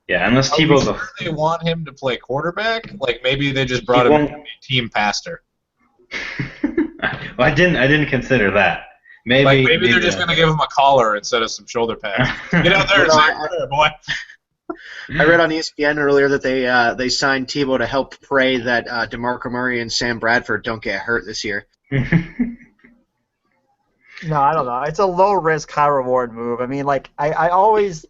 yeah, unless Tebow's they want him to play quarterback, like maybe they just brought him in to be team pastor. Well, I didn't consider that. Maybe they're just gonna give him a collar instead of some shoulder pads. Get out there, boy. I read on ESPN earlier that they signed Tebow to help pray that DeMarco Murray and Sam Bradford don't get hurt this year. No, I don't know. It's a low risk, high reward move. I mean, like I always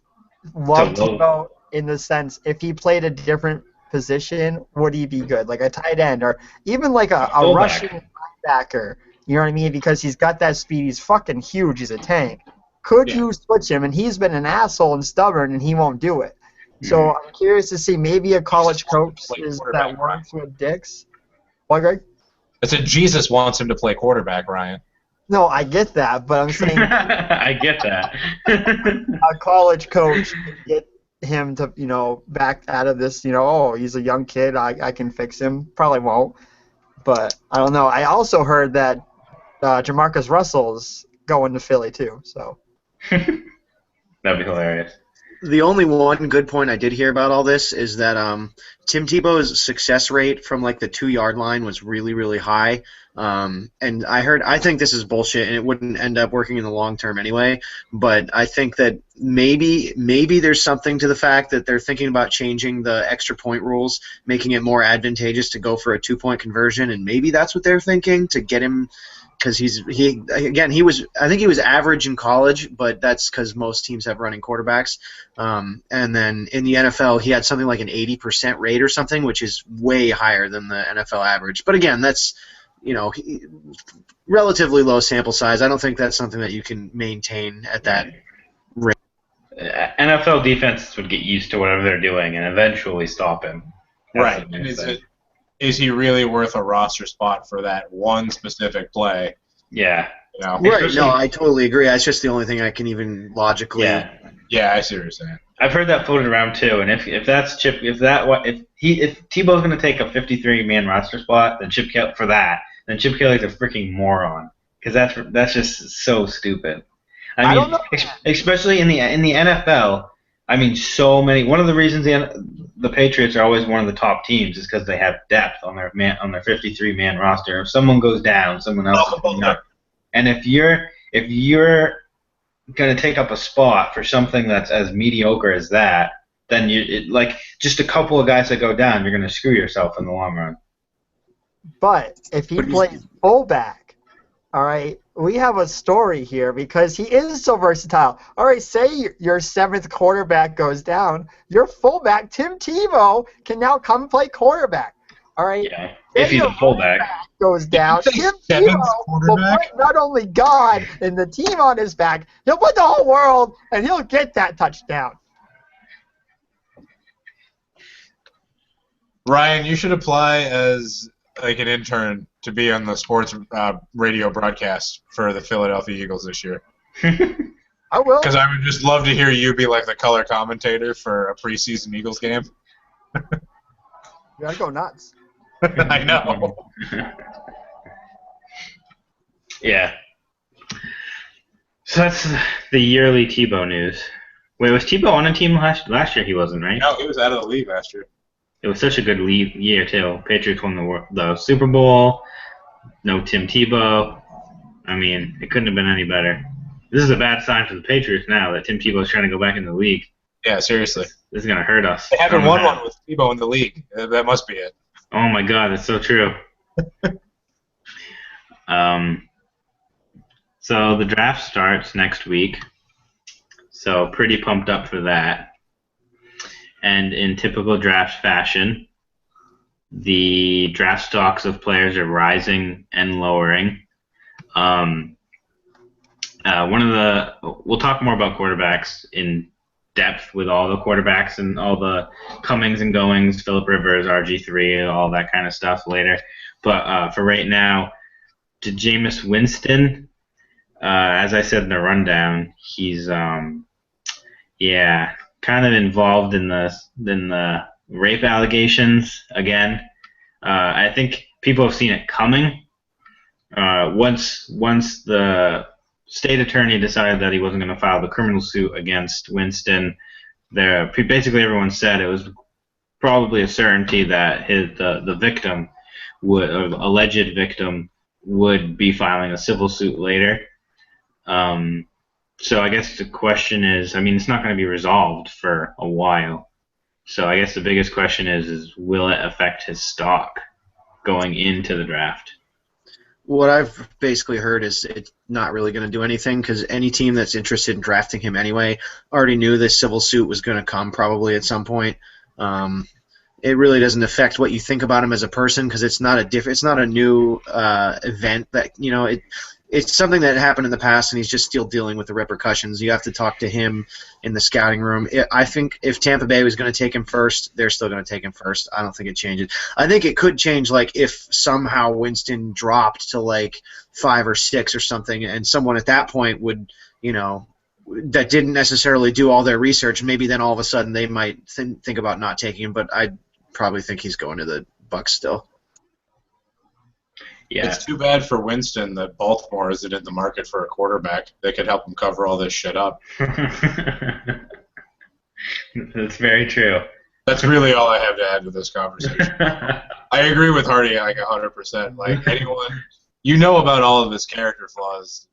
loved Tebow in the sense if he played a different position, would he be good? Like a tight end or even like a rushing linebacker. You know what I mean? Because he's got that speed. He's fucking huge. He's a tank. Could you switch him? And he's been an asshole and stubborn, and he won't do it. So I'm curious to see maybe a college coach that works with Dix. What, Greg? I said Jesus wants him to play quarterback, Ryan. No, I get that, but I'm saying I get that. a college coach get him to, back out of this, oh, he's a young kid, I can fix him. Probably won't, but I don't know. I also heard that Jamarcus Russell's going to Philly too, so. That'd be hilarious. The only one good point I did hear about all this is that Tim Tebow's success rate from like the 2-yard line was really, really high. And I think this is bullshit, and it wouldn't end up working in the long term anyway. But I think that maybe there's something to the fact that they're thinking about changing the extra point rules, making it more advantageous to go for a 2-point conversion, and maybe that's what they're thinking to get him. Because I think he was average in college, but that's because most teams have running quarterbacks. And then in the NFL, he had something like an 80% rate or something, which is way higher than the NFL average. But again, that's relatively low sample size. I don't think that's something that you can maintain at that rate. NFL defenses would get used to whatever they're doing and eventually stop him. Right. Is he really worth a roster spot for that one specific play? Yeah. Right. No, I totally agree. That's just the only thing I can even logically. Yeah, I see what you're saying. I've heard that floated around too, and if Tebow's going to take a 53-man roster spot, then Chip Kelly's a freaking moron, because that's just so stupid. I don't know. Especially in the NFL. I mean, so many. One of the reasons the Patriots are always one of the top teams is because they have depth on their 53-man roster. If someone goes down, someone else is going up. And if you're going to take up a spot for something that's as mediocre as that, then just a couple of guys that go down, you're going to screw yourself in the long run. But if he plays fullback, all right, we have a story here because he is so versatile. All right, say your 7th quarterback goes down, your fullback, Tim Tebow, can now come play quarterback. All right? Yeah, if he's a fullback. Goes down, Tim Tebow will put not only God and the team on his back, he'll put the whole world, and he'll get that touchdown. Ryan, you should apply as like an intern to be on the sports radio broadcast for the Philadelphia Eagles this year. I will. Because I would just love to hear you be like the color commentator for a preseason Eagles game. You gotta go nuts. I know. Yeah. So that's the yearly Tebow news. Wait, was Tebow on a team last year? He wasn't, right? No, he was out of the league last year. It was such a good year, too. Patriots won the Super Bowl. No Tim Tebow. I mean, it couldn't have been any better. This is a bad sign for the Patriots now that Tim Tebow is trying to go back in the league. Yeah, seriously. This is going to hurt us. They haven't won one with Tebow in the league. That must be it. Oh, my God. That's so true. So the draft starts next week. So pretty pumped up for that. And in typical draft fashion, the draft stocks of players are rising and lowering. We'll talk more about quarterbacks in depth with all the quarterbacks and all the comings and goings, Phillip Rivers, RG3, all that kind of stuff later. But for right now, to Jameis Winston, as I said in the rundown, he's kind of involved in the rape allegations again. I think people have seen it coming. Once the state attorney decided that he wasn't going to file the criminal suit against Winston, basically everyone said it was probably a certainty that the victim alleged victim would be filing a civil suit later. So I guess the question is, I mean, it's not going to be resolved for a while. So I guess the biggest question is will it affect his stock going into the draft? What I've basically heard is it's not really going to do anything because any team that's interested in drafting him anyway already knew this civil suit was going to come probably at some point. It really doesn't affect what you think about him as a person because it's not a new event that it's something that happened in the past and he's just still dealing with the repercussions. You have to talk to him in the scouting room. I think if Tampa Bay was going to take him first, they're still going to take him first. I don't think it changes. I think it could change like if somehow Winston dropped to like 5 or 6 or something and someone at that point would, that didn't necessarily do all their research, maybe then all of a sudden they might think about not taking him, but I probably think he's going to the Bucs still. Yeah. It's too bad for Winston that Baltimore isn't in the market for a quarterback that could help him cover all this shit up. That's very true. That's really all I have to add to this conversation. I agree with Hardy like 100%. Like anyone, about all of his character flaws,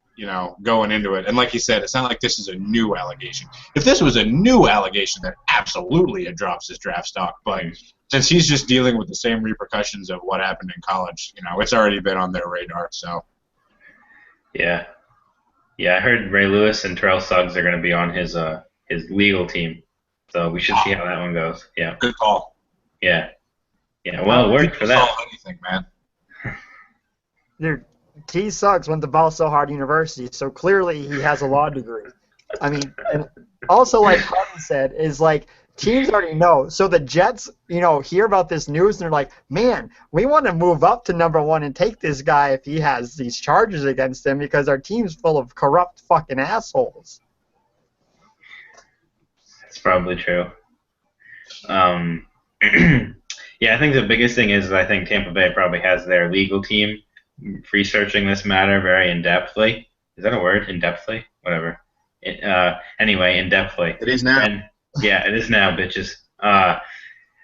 going into it. And like he said, it's not like this is a new allegation. If this was a new allegation, then absolutely it drops his draft stock. But since he's just dealing with the same repercussions of what happened in college, it's already been on their radar. So. Yeah. I heard Ray Lewis and Terrell Suggs are going to be on his legal team. So we should see how that one goes. Yeah. Good call. Yeah. Well, it worked for that. Anything, man. Dude, T. Suggs went to Balsahard University, so clearly he has a law degree. I mean, and also like Harden said, is like teams already know. So the Jets, hear about this news and they're like, man, we want to move up to number 1 and take this guy if he has these charges against him because our team's full of corrupt fucking assholes. That's probably true. Yeah, I think the biggest thing is I think Tampa Bay probably has their legal team researching this matter very in-depthly. Is that a word? In-depthly? Whatever. Anyway, in-depthly. It is now. Yeah, it is now, bitches.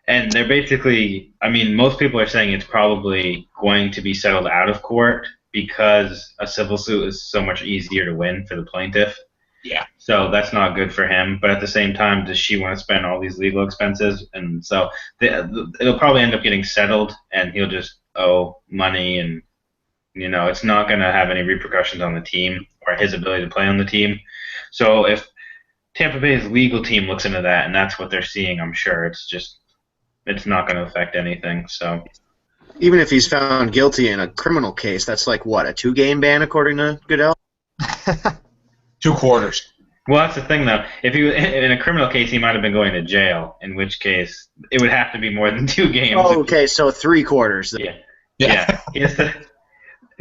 And they're basically, I mean, most people are saying it's probably going to be settled out of court because a civil suit is so much easier to win for the plaintiff. Yeah. So that's not good for him. But at the same time, does she want to spend all these legal expenses? And so it'll probably end up getting settled, and he'll just owe money, and it's not going to have any repercussions on the team or his ability to play on the team. So if Tampa Bay's legal team looks into that, and that's what they're seeing, I'm sure it's not going to affect anything. So even if he's found guilty in a criminal case, that's like what, a 2-game ban according to Goodell? 2 quarters. Well, that's the thing, though. If he in a criminal case, he might have been going to jail. In which case, it would have to be more than 2 games. Oh, okay, so 3 quarters. Yeah. He has to.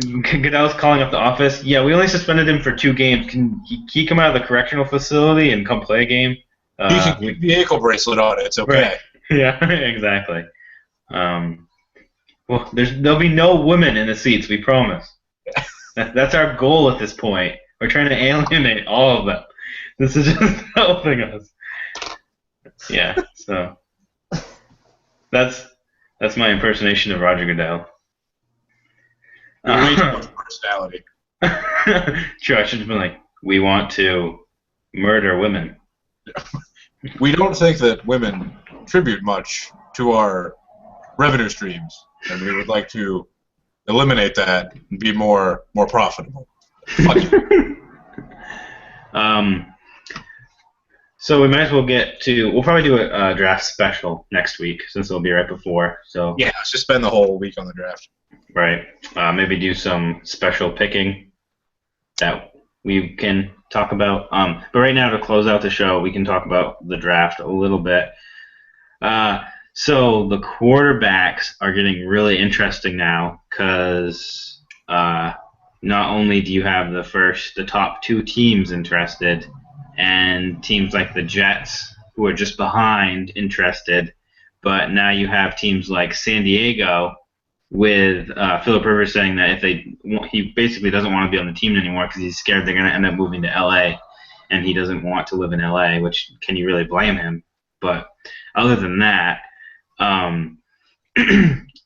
Goodell's calling up the office. Yeah, we only suspended him for 2 games. Can he come out of the correctional facility and come play a game? He can keep the ankle bracelet on. It's okay. Right. Yeah, exactly. Well, there'll be no women in the seats. We promise. That's our goal at this point. We're trying to alienate all of them. This is just helping us. Yeah. So that's my impersonation of Roger Goodell. Personality. True, I should have been like, we want to murder women. We don't think that women contribute much to our revenue streams, and we would like to eliminate that and be more profitable. Fuck you. So we might as well we'll probably do a draft special next week since it'll be right before. So yeah, let's just spend the whole week on the draft. Right. Maybe do some special picking that we can talk about. But right now, to close out the show, we can talk about the draft a little bit. So the quarterbacks are getting really interesting now because not only do you have the top 2 teams interested, and teams like the Jets, who are just behind, interested, but now you have teams like San Diego with Philip Rivers saying that he basically doesn't want to be on the team anymore because he's scared they're going to end up moving to LA, and he doesn't want to live in LA, which can you really blame him? But other than that,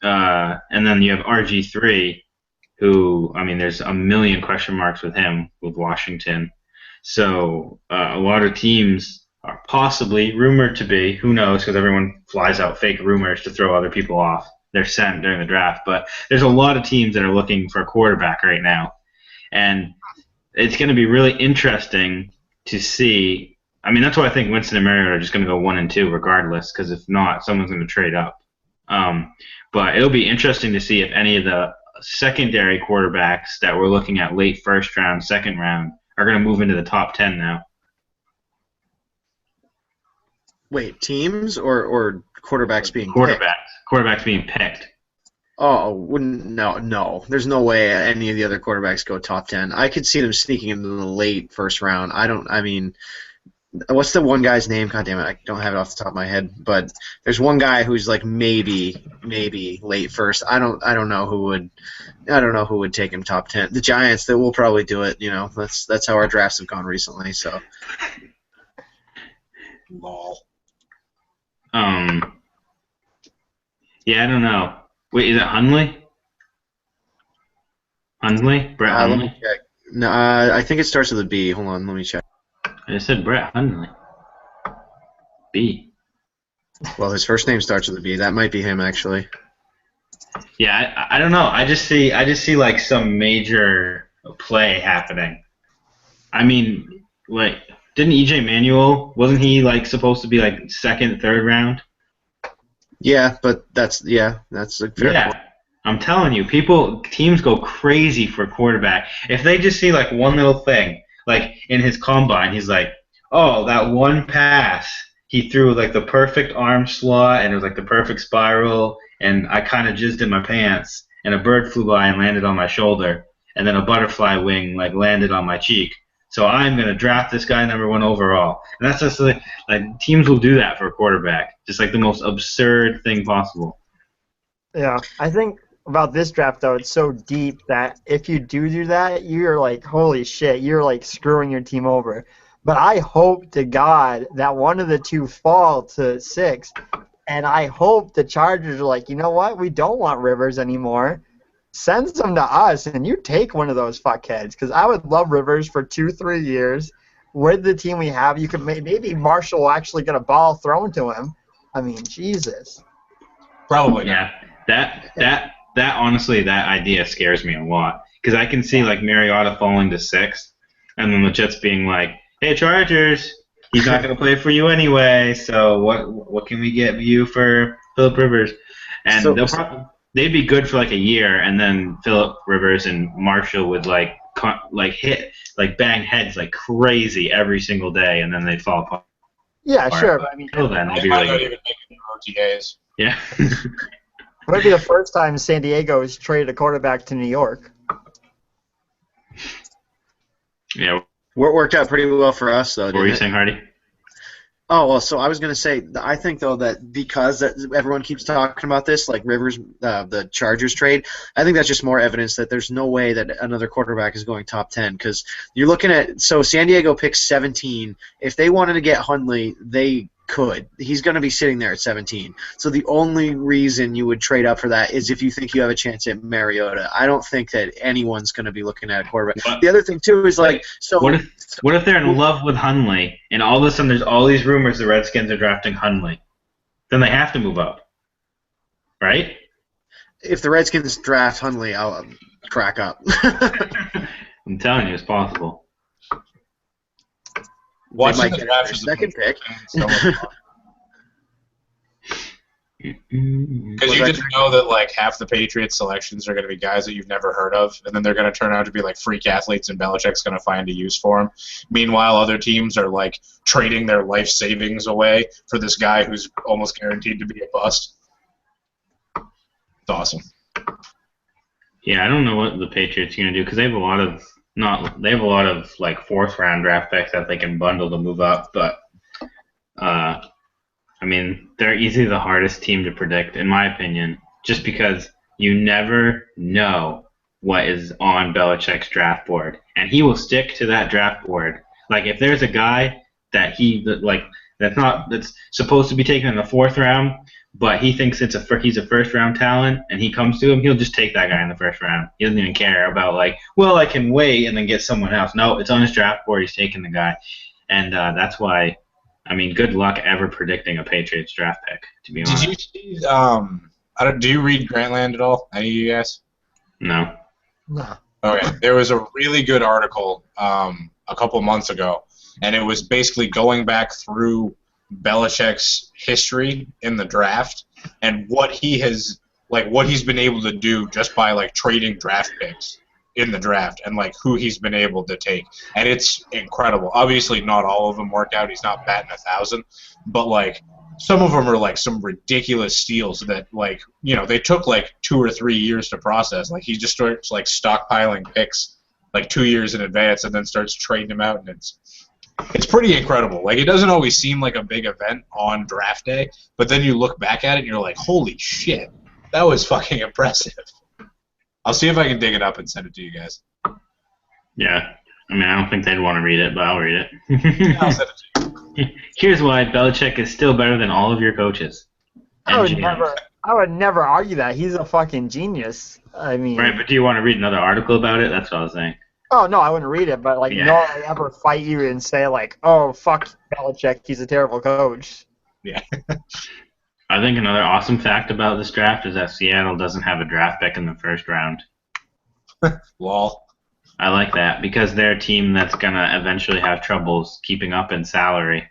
And then you have RG3, who, I mean, there's a million question marks with him with Washington. So a lot of teams are possibly rumored to be, who knows, because everyone flies out fake rumors to throw other people off. They're sent during the draft. But there's a lot of teams that are looking for a quarterback right now. And it's going to be really interesting to see. I mean, that's why I think Winston and Mariota are just going to go 1 and 2 regardless, because if not, someone's going to trade up. But it'll be interesting to see if any of the secondary quarterbacks that we're looking at late first round, second round, are going to move into the top 10 now. Wait, teams or quarterbacks being quarterbacks? picked? Quarterbacks being picked. Oh, no. There's no way any of the other quarterbacks go top 10. I could see them sneaking into the late first round. I mean, what's the one guy's name? God damn it, I don't have it off the top of my head. But there's one guy who's like maybe late first. I don't know who would take him top 10. The Giants, that will probably do it. You know, that's how our drafts have gone recently. So. Lol. Yeah, I don't know. Wait, is it Hundley? Brett Hundley? Let me check. No, I think it starts with a B. Hold on, let me check. I said Brett Hundley. B. Well, his first name starts with a B. That might be him, actually. Yeah, I don't know. I just see like some major play happening. I mean, like, didn't EJ Manuel, wasn't he like supposed to be like second, third round? Yeah, but that's a fair point. I'm telling you, teams go crazy for a quarterback. If they just see like one little thing, like in his combine, he's like, oh, that one pass, he threw like the perfect arm slot, and it was like the perfect spiral, and I kind of jizzed in my pants, and a bird flew by and landed on my shoulder, and then a butterfly wing like landed on my cheek. So I'm going to draft this guy number 1 overall. And that's just like teams will do that for a quarterback. Just like the most absurd thing possible. Yeah, I think about this draft, though, it's so deep that if you do that, you're like, holy shit, you're like screwing your team over. But I hope to God that one of the two fall to 6. And I hope the Chargers are like, you know what, we don't want Rivers anymore. Send them to us, and you take one of those fuckheads. Because I would love Rivers for 2-3 years. With the team we have, you could maybe Marshall will actually get a ball thrown to him. I mean, Jesus. Probably. Yeah, that honestly, that idea scares me a lot. Because I can see like Mariota falling to 6, and then the Jets being like, "Hey, Chargers, he's not going to play for you anyway. So what can we get you for Phillip Rivers?" And they'd be good for like a year, and then Phillip Rivers and Marshall would like hit, like bang heads like crazy every single day, and then they'd fall apart. Yeah, sure. But I mean, until then, they'd be might really not even make it OTAs. Yeah. it might be the first time San Diego has traded a quarterback to New York. Yeah. Worked out pretty well for us, though. What were you saying, Hardy? Oh, well, so I was going to say, I think, though, that because everyone keeps talking about this, like Rivers, the Chargers trade, I think that's just more evidence that there's no way that another quarterback is going top 10. Because you're looking at, so San Diego picks 17. If they wanted to get Hundley, they could. He's going to be sitting there at 17. So the only reason you would trade up for that is if you think you have a chance at Mariota. I don't think that anyone's going to be looking at a quarterback. The other thing, too, is like, so what if they're in love with Hundley, and all of a sudden there's all these rumors the Redskins are drafting Hundley? Then they have to move up, right? If the Redskins draft Hundley, I'll crack up. I'm telling you, it's possible. Watching the draft is second pick. Because you just know that like half the Patriots selections are going to be guys that you've never heard of, and then they're going to turn out to be like freak athletes, and Belichick's going to find a use for them. Meanwhile, other teams are like trading their life savings away for this guy who's almost guaranteed to be a bust. It's awesome. Yeah, I don't know what the Patriots are going to do because they have a lot of like 4th round draft picks that they can bundle to move up, but I mean, they're easily the hardest team to predict, in my opinion, just because you never know what is on Belichick's draft board, and he will stick to that draft board. Like, if there's a guy that's supposed to be taken in the 4th round, but he thinks he's a first round talent, and he comes to him, he'll just take that guy in the first round. He doesn't even care about like, well, I can wait and then get someone else. No, it's on his draft board. He's taking the guy, and that's why. I mean, good luck ever predicting a Patriots draft pick. To be honest. Did you see? Do you read Grantland at all? Any of you guys? No. No. Okay, there was a really good article a couple months ago, and it was basically going back through Belichick's history in the draft and what he's been able to do just by like trading draft picks in the draft and like who he's been able to take, and it's incredible. Obviously, not all of them worked out. He's not batting 1,000, but like some of them are like some ridiculous steals that like they took like 2 or 3 years to process. Like he just starts like stockpiling picks like 2 years in advance and then starts trading them out, and it's pretty incredible. Like it doesn't always seem like a big event on draft day, but then you look back at it and you're like, holy shit, that was fucking impressive. I'll see if I can dig it up and send it to you guys. Yeah. I mean, I don't think they'd want to read it, but I'll read it. I'll send it to you. Here's why Belichick is still better than all of your coaches. I would GMs. never argue that. He's a fucking genius. I mean, Right, but do you want to read another article about it? That's what I was saying. oh no, I wouldn't read it, but like, Yeah. no, I ever fight you and say like, oh fuck Belichick, he's a terrible coach. Yeah. I think another awesome fact about this draft is that Seattle doesn't have a draft pick in the first round. Lol. I like that because they're a team that's going to eventually have troubles keeping up in salary.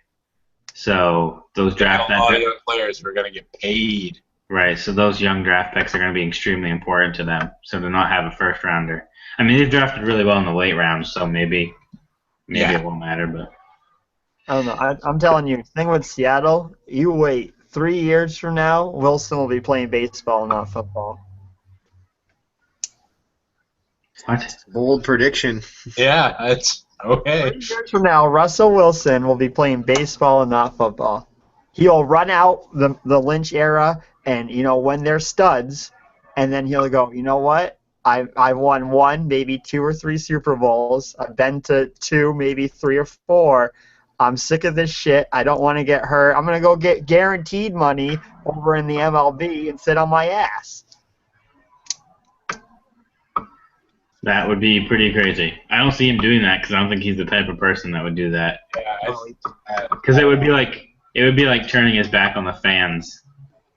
So those draft A lot of young players were going to get paid. Right, so those young draft picks are going to be extremely important to them. So to not have a first rounder. I mean, they've drafted really well in the late rounds, so maybe it won't matter. But I don't know. I'm telling you, the thing with Seattle, you wait 3 years from now, Wilson will be playing baseball, not football. what? Bold prediction. Yeah, it's okay. 3 years from now, Russell Wilson will be playing baseball and not football. He'll run out the Lynch era, and when they're studs, and then he'll go, you know what? I've won 1, maybe 2 or 3 Super Bowls. I've been to 2, maybe 3 or 4. I'm sick of this shit. I don't want to get hurt. I'm going to go get guaranteed money over in the MLB and sit on my ass. That would be pretty crazy. I don't see him doing that because I don't think he's the type of person that would do that. Because it would be like turning his back on the fans.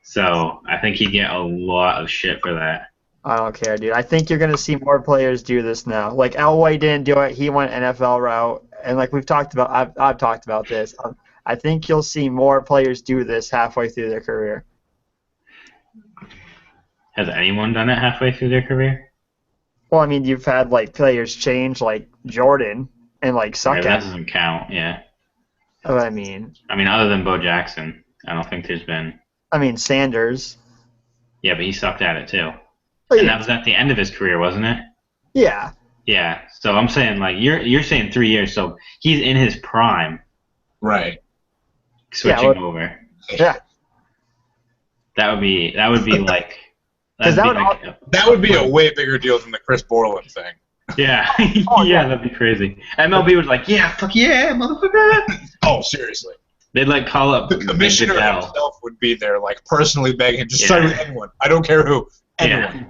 So I think he'd get a lot of shit for that. I don't care, dude. I think you're going to see more players do this now. Like Elway didn't do it. He went NFL route. And like we've talked about, I've talked about this. I think you'll see more players do this halfway through their career. Has anyone done it halfway through their career? Well, I mean, you've had like players change, like Jordan, and like suck Yeah, at. that doesn't count. Yeah. I mean, Other than Bo Jackson, I don't think there's been. Sanders. Yeah, but he sucked at it too. But And yeah, that was at the end of his career, wasn't it? yeah. Yeah. So I'm saying like you're saying 3 years, so he's in his prime, Right. switching over. Yeah. That would be like. 'Cause that'd that be would like That would be a way bigger deal than the Chris Borland thing. yeah, Oh, yeah, yeah. that'd be crazy. MLB was like, yeah, fuck yeah, motherfucker. Oh, seriously. They'd like call up The commissioner Goodell. himself would be there, like personally begging, just Yeah. sign with anyone. I don't care who. Anyone. Yeah.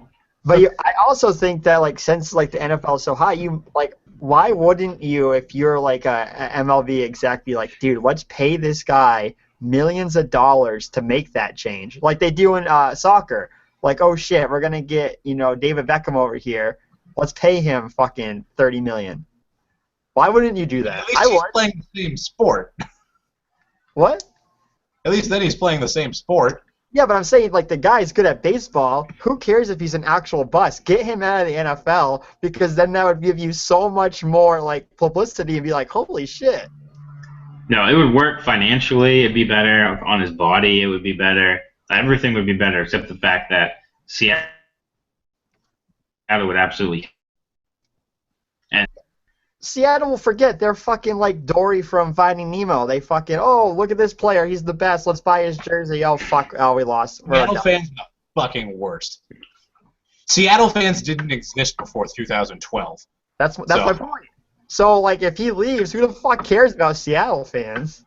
But I also think that like since like the NFL is so high, you like why wouldn't you if you're like a MLB exec be like, dude, let's pay this guy millions of dollars to make that change, like they do in soccer. Like, oh shit, we're gonna get David Beckham over here. Let's pay him fucking $30 million. Why wouldn't you do that? At least I he's would. playing the same sport. What? At least then he's playing the same sport. Yeah, but I'm saying like the guy's good at baseball. Who cares if he's an actual bust? Get him out of the NFL because then that would give you so much more like publicity and be like, holy shit. No, it would work financially. It'd be better on his body. It would be better. Everything would be better except the fact that Seattle would absolutely. And Seattle will forget they're fucking like Dory from Finding Nemo. They fucking, oh, look at this player. He's the best. Let's buy his jersey. Oh, fuck. Oh, we lost. We're Seattle done. fans are the fucking worst. Seattle fans didn't exist before 2012. That's my point. So, like, if he leaves, who the fuck cares about Seattle fans?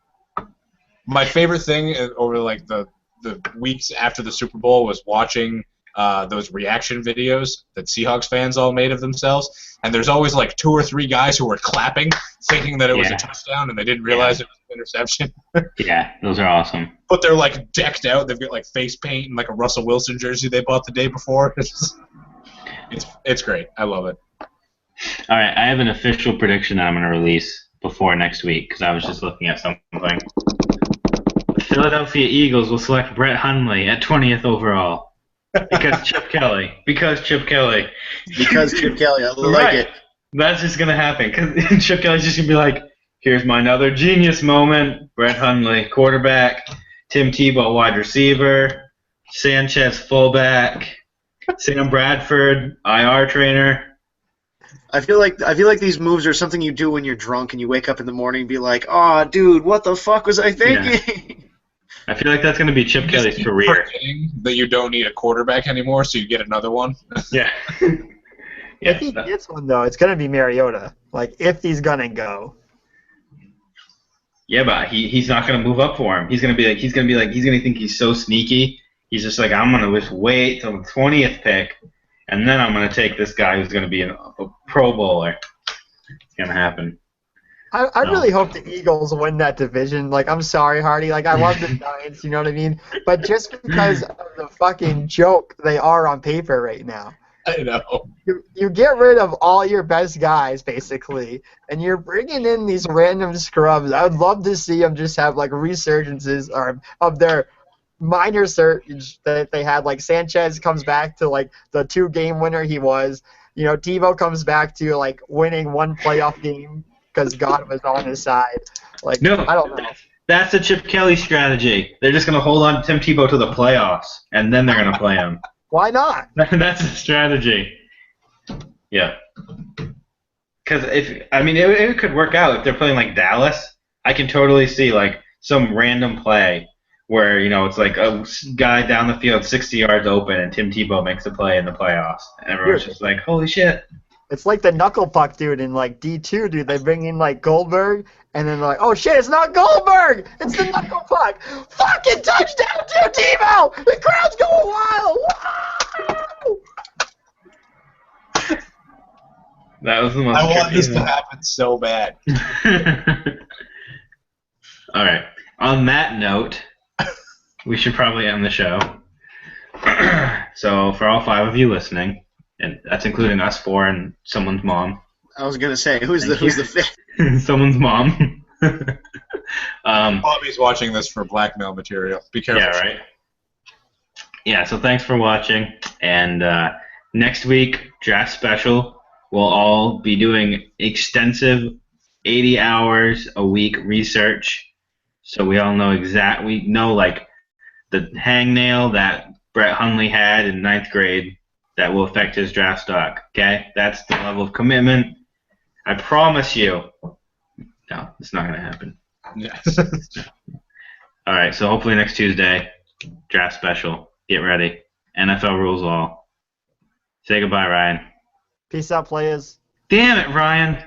My favorite thing over like the the weeks after the Super Bowl was watching those reaction videos that Seahawks fans all made of themselves, and there's always like 2 or 3 guys who were clapping, thinking that it was a touchdown, and they didn't realize it was an interception. Yeah, those are awesome. But they're like decked out. They've got like face paint and like a Russell Wilson jersey they bought the day before. It's great. I love it. All right, I have an official prediction that I'm going to release before next week because I was just looking at something. The Philadelphia Eagles will select Brett Hundley at 20th overall. Because Chip Kelly. Because Chip Kelly. I like it. That's just going to happen. Because Chip Kelly's just going to be like, here's my another genius moment. Brett Hundley, quarterback. Tim Tebow, wide receiver. Sanchez, fullback. Sam Bradford, IR trainer. I feel like these moves are something you do when you're drunk and you wake up in the morning and be like, "Oh, dude, what the fuck was I thinking?" Yeah. I feel like that's going to be Chip Kelly's career. That you don't need a quarterback anymore, so you get another one. Yeah. If he gets one though, it's gonna be Mariota. Like if he's gonna go. Yeah, but he's not going to move up for him. He's going to think he's so sneaky. He's just like, I'm going to just wait till the 20th pick, and then I'm going to take this guy who's going to be a Pro Bowler. It's going to happen. I really hope the Eagles win that division. Like, I'm sorry, Hardy. Like, I love the Giants, you know what I mean? But just because of the fucking joke they are on paper right now. I know. You get rid of all your best guys, basically, and you're bringing in these random scrubs. I would love to see them just have, like, resurgences of their minor surge that they had. Like, Sanchez comes back to, like, the 2-game winner he was. You know, Tebow comes back to, like, winning 1 playoff game because God was on his side. Like, no, I don't know. That's the Chip Kelly strategy. They're just going to hold on to Tim Tebow to the playoffs, and then they're going to play him. Why not? That's the strategy. Yeah. Because it could work out if they're playing like Dallas. I can totally see like some random play where it's like a guy down the field 60 yards open and Tim Tebow makes a play in the playoffs, and everyone's just like, holy shit. It's like the knuckle puck dude in like D2, dude. They bring in like Goldberg, and then they're like, oh shit, it's not Goldberg! It's the knuckle puck! Fucking touchdown to Tebow! The crowd's going wild! Wow! That was the most. I want this to happen so bad. All right. On that note, we should probably end the show. So for all 5 of you listening, and that's including us 4 and someone's mom. I was gonna say, who's the 5th? Someone's mom. Bobby's watching this for blackmail material. Be careful. Yeah, right. Yeah, so thanks for watching. And next week, draft special, we'll all be doing extensive 80 hours a week research. So we all know we know like the hangnail that Brett Hundley had in 9th grade that will affect his draft stock. Okay? That's the level of commitment. I promise you. No, it's not going to happen. Yes. All right, so hopefully next Tuesday, draft special. Get ready. NFL rules all. Say goodbye, Ryan. Peace out, players. Damn it, Ryan.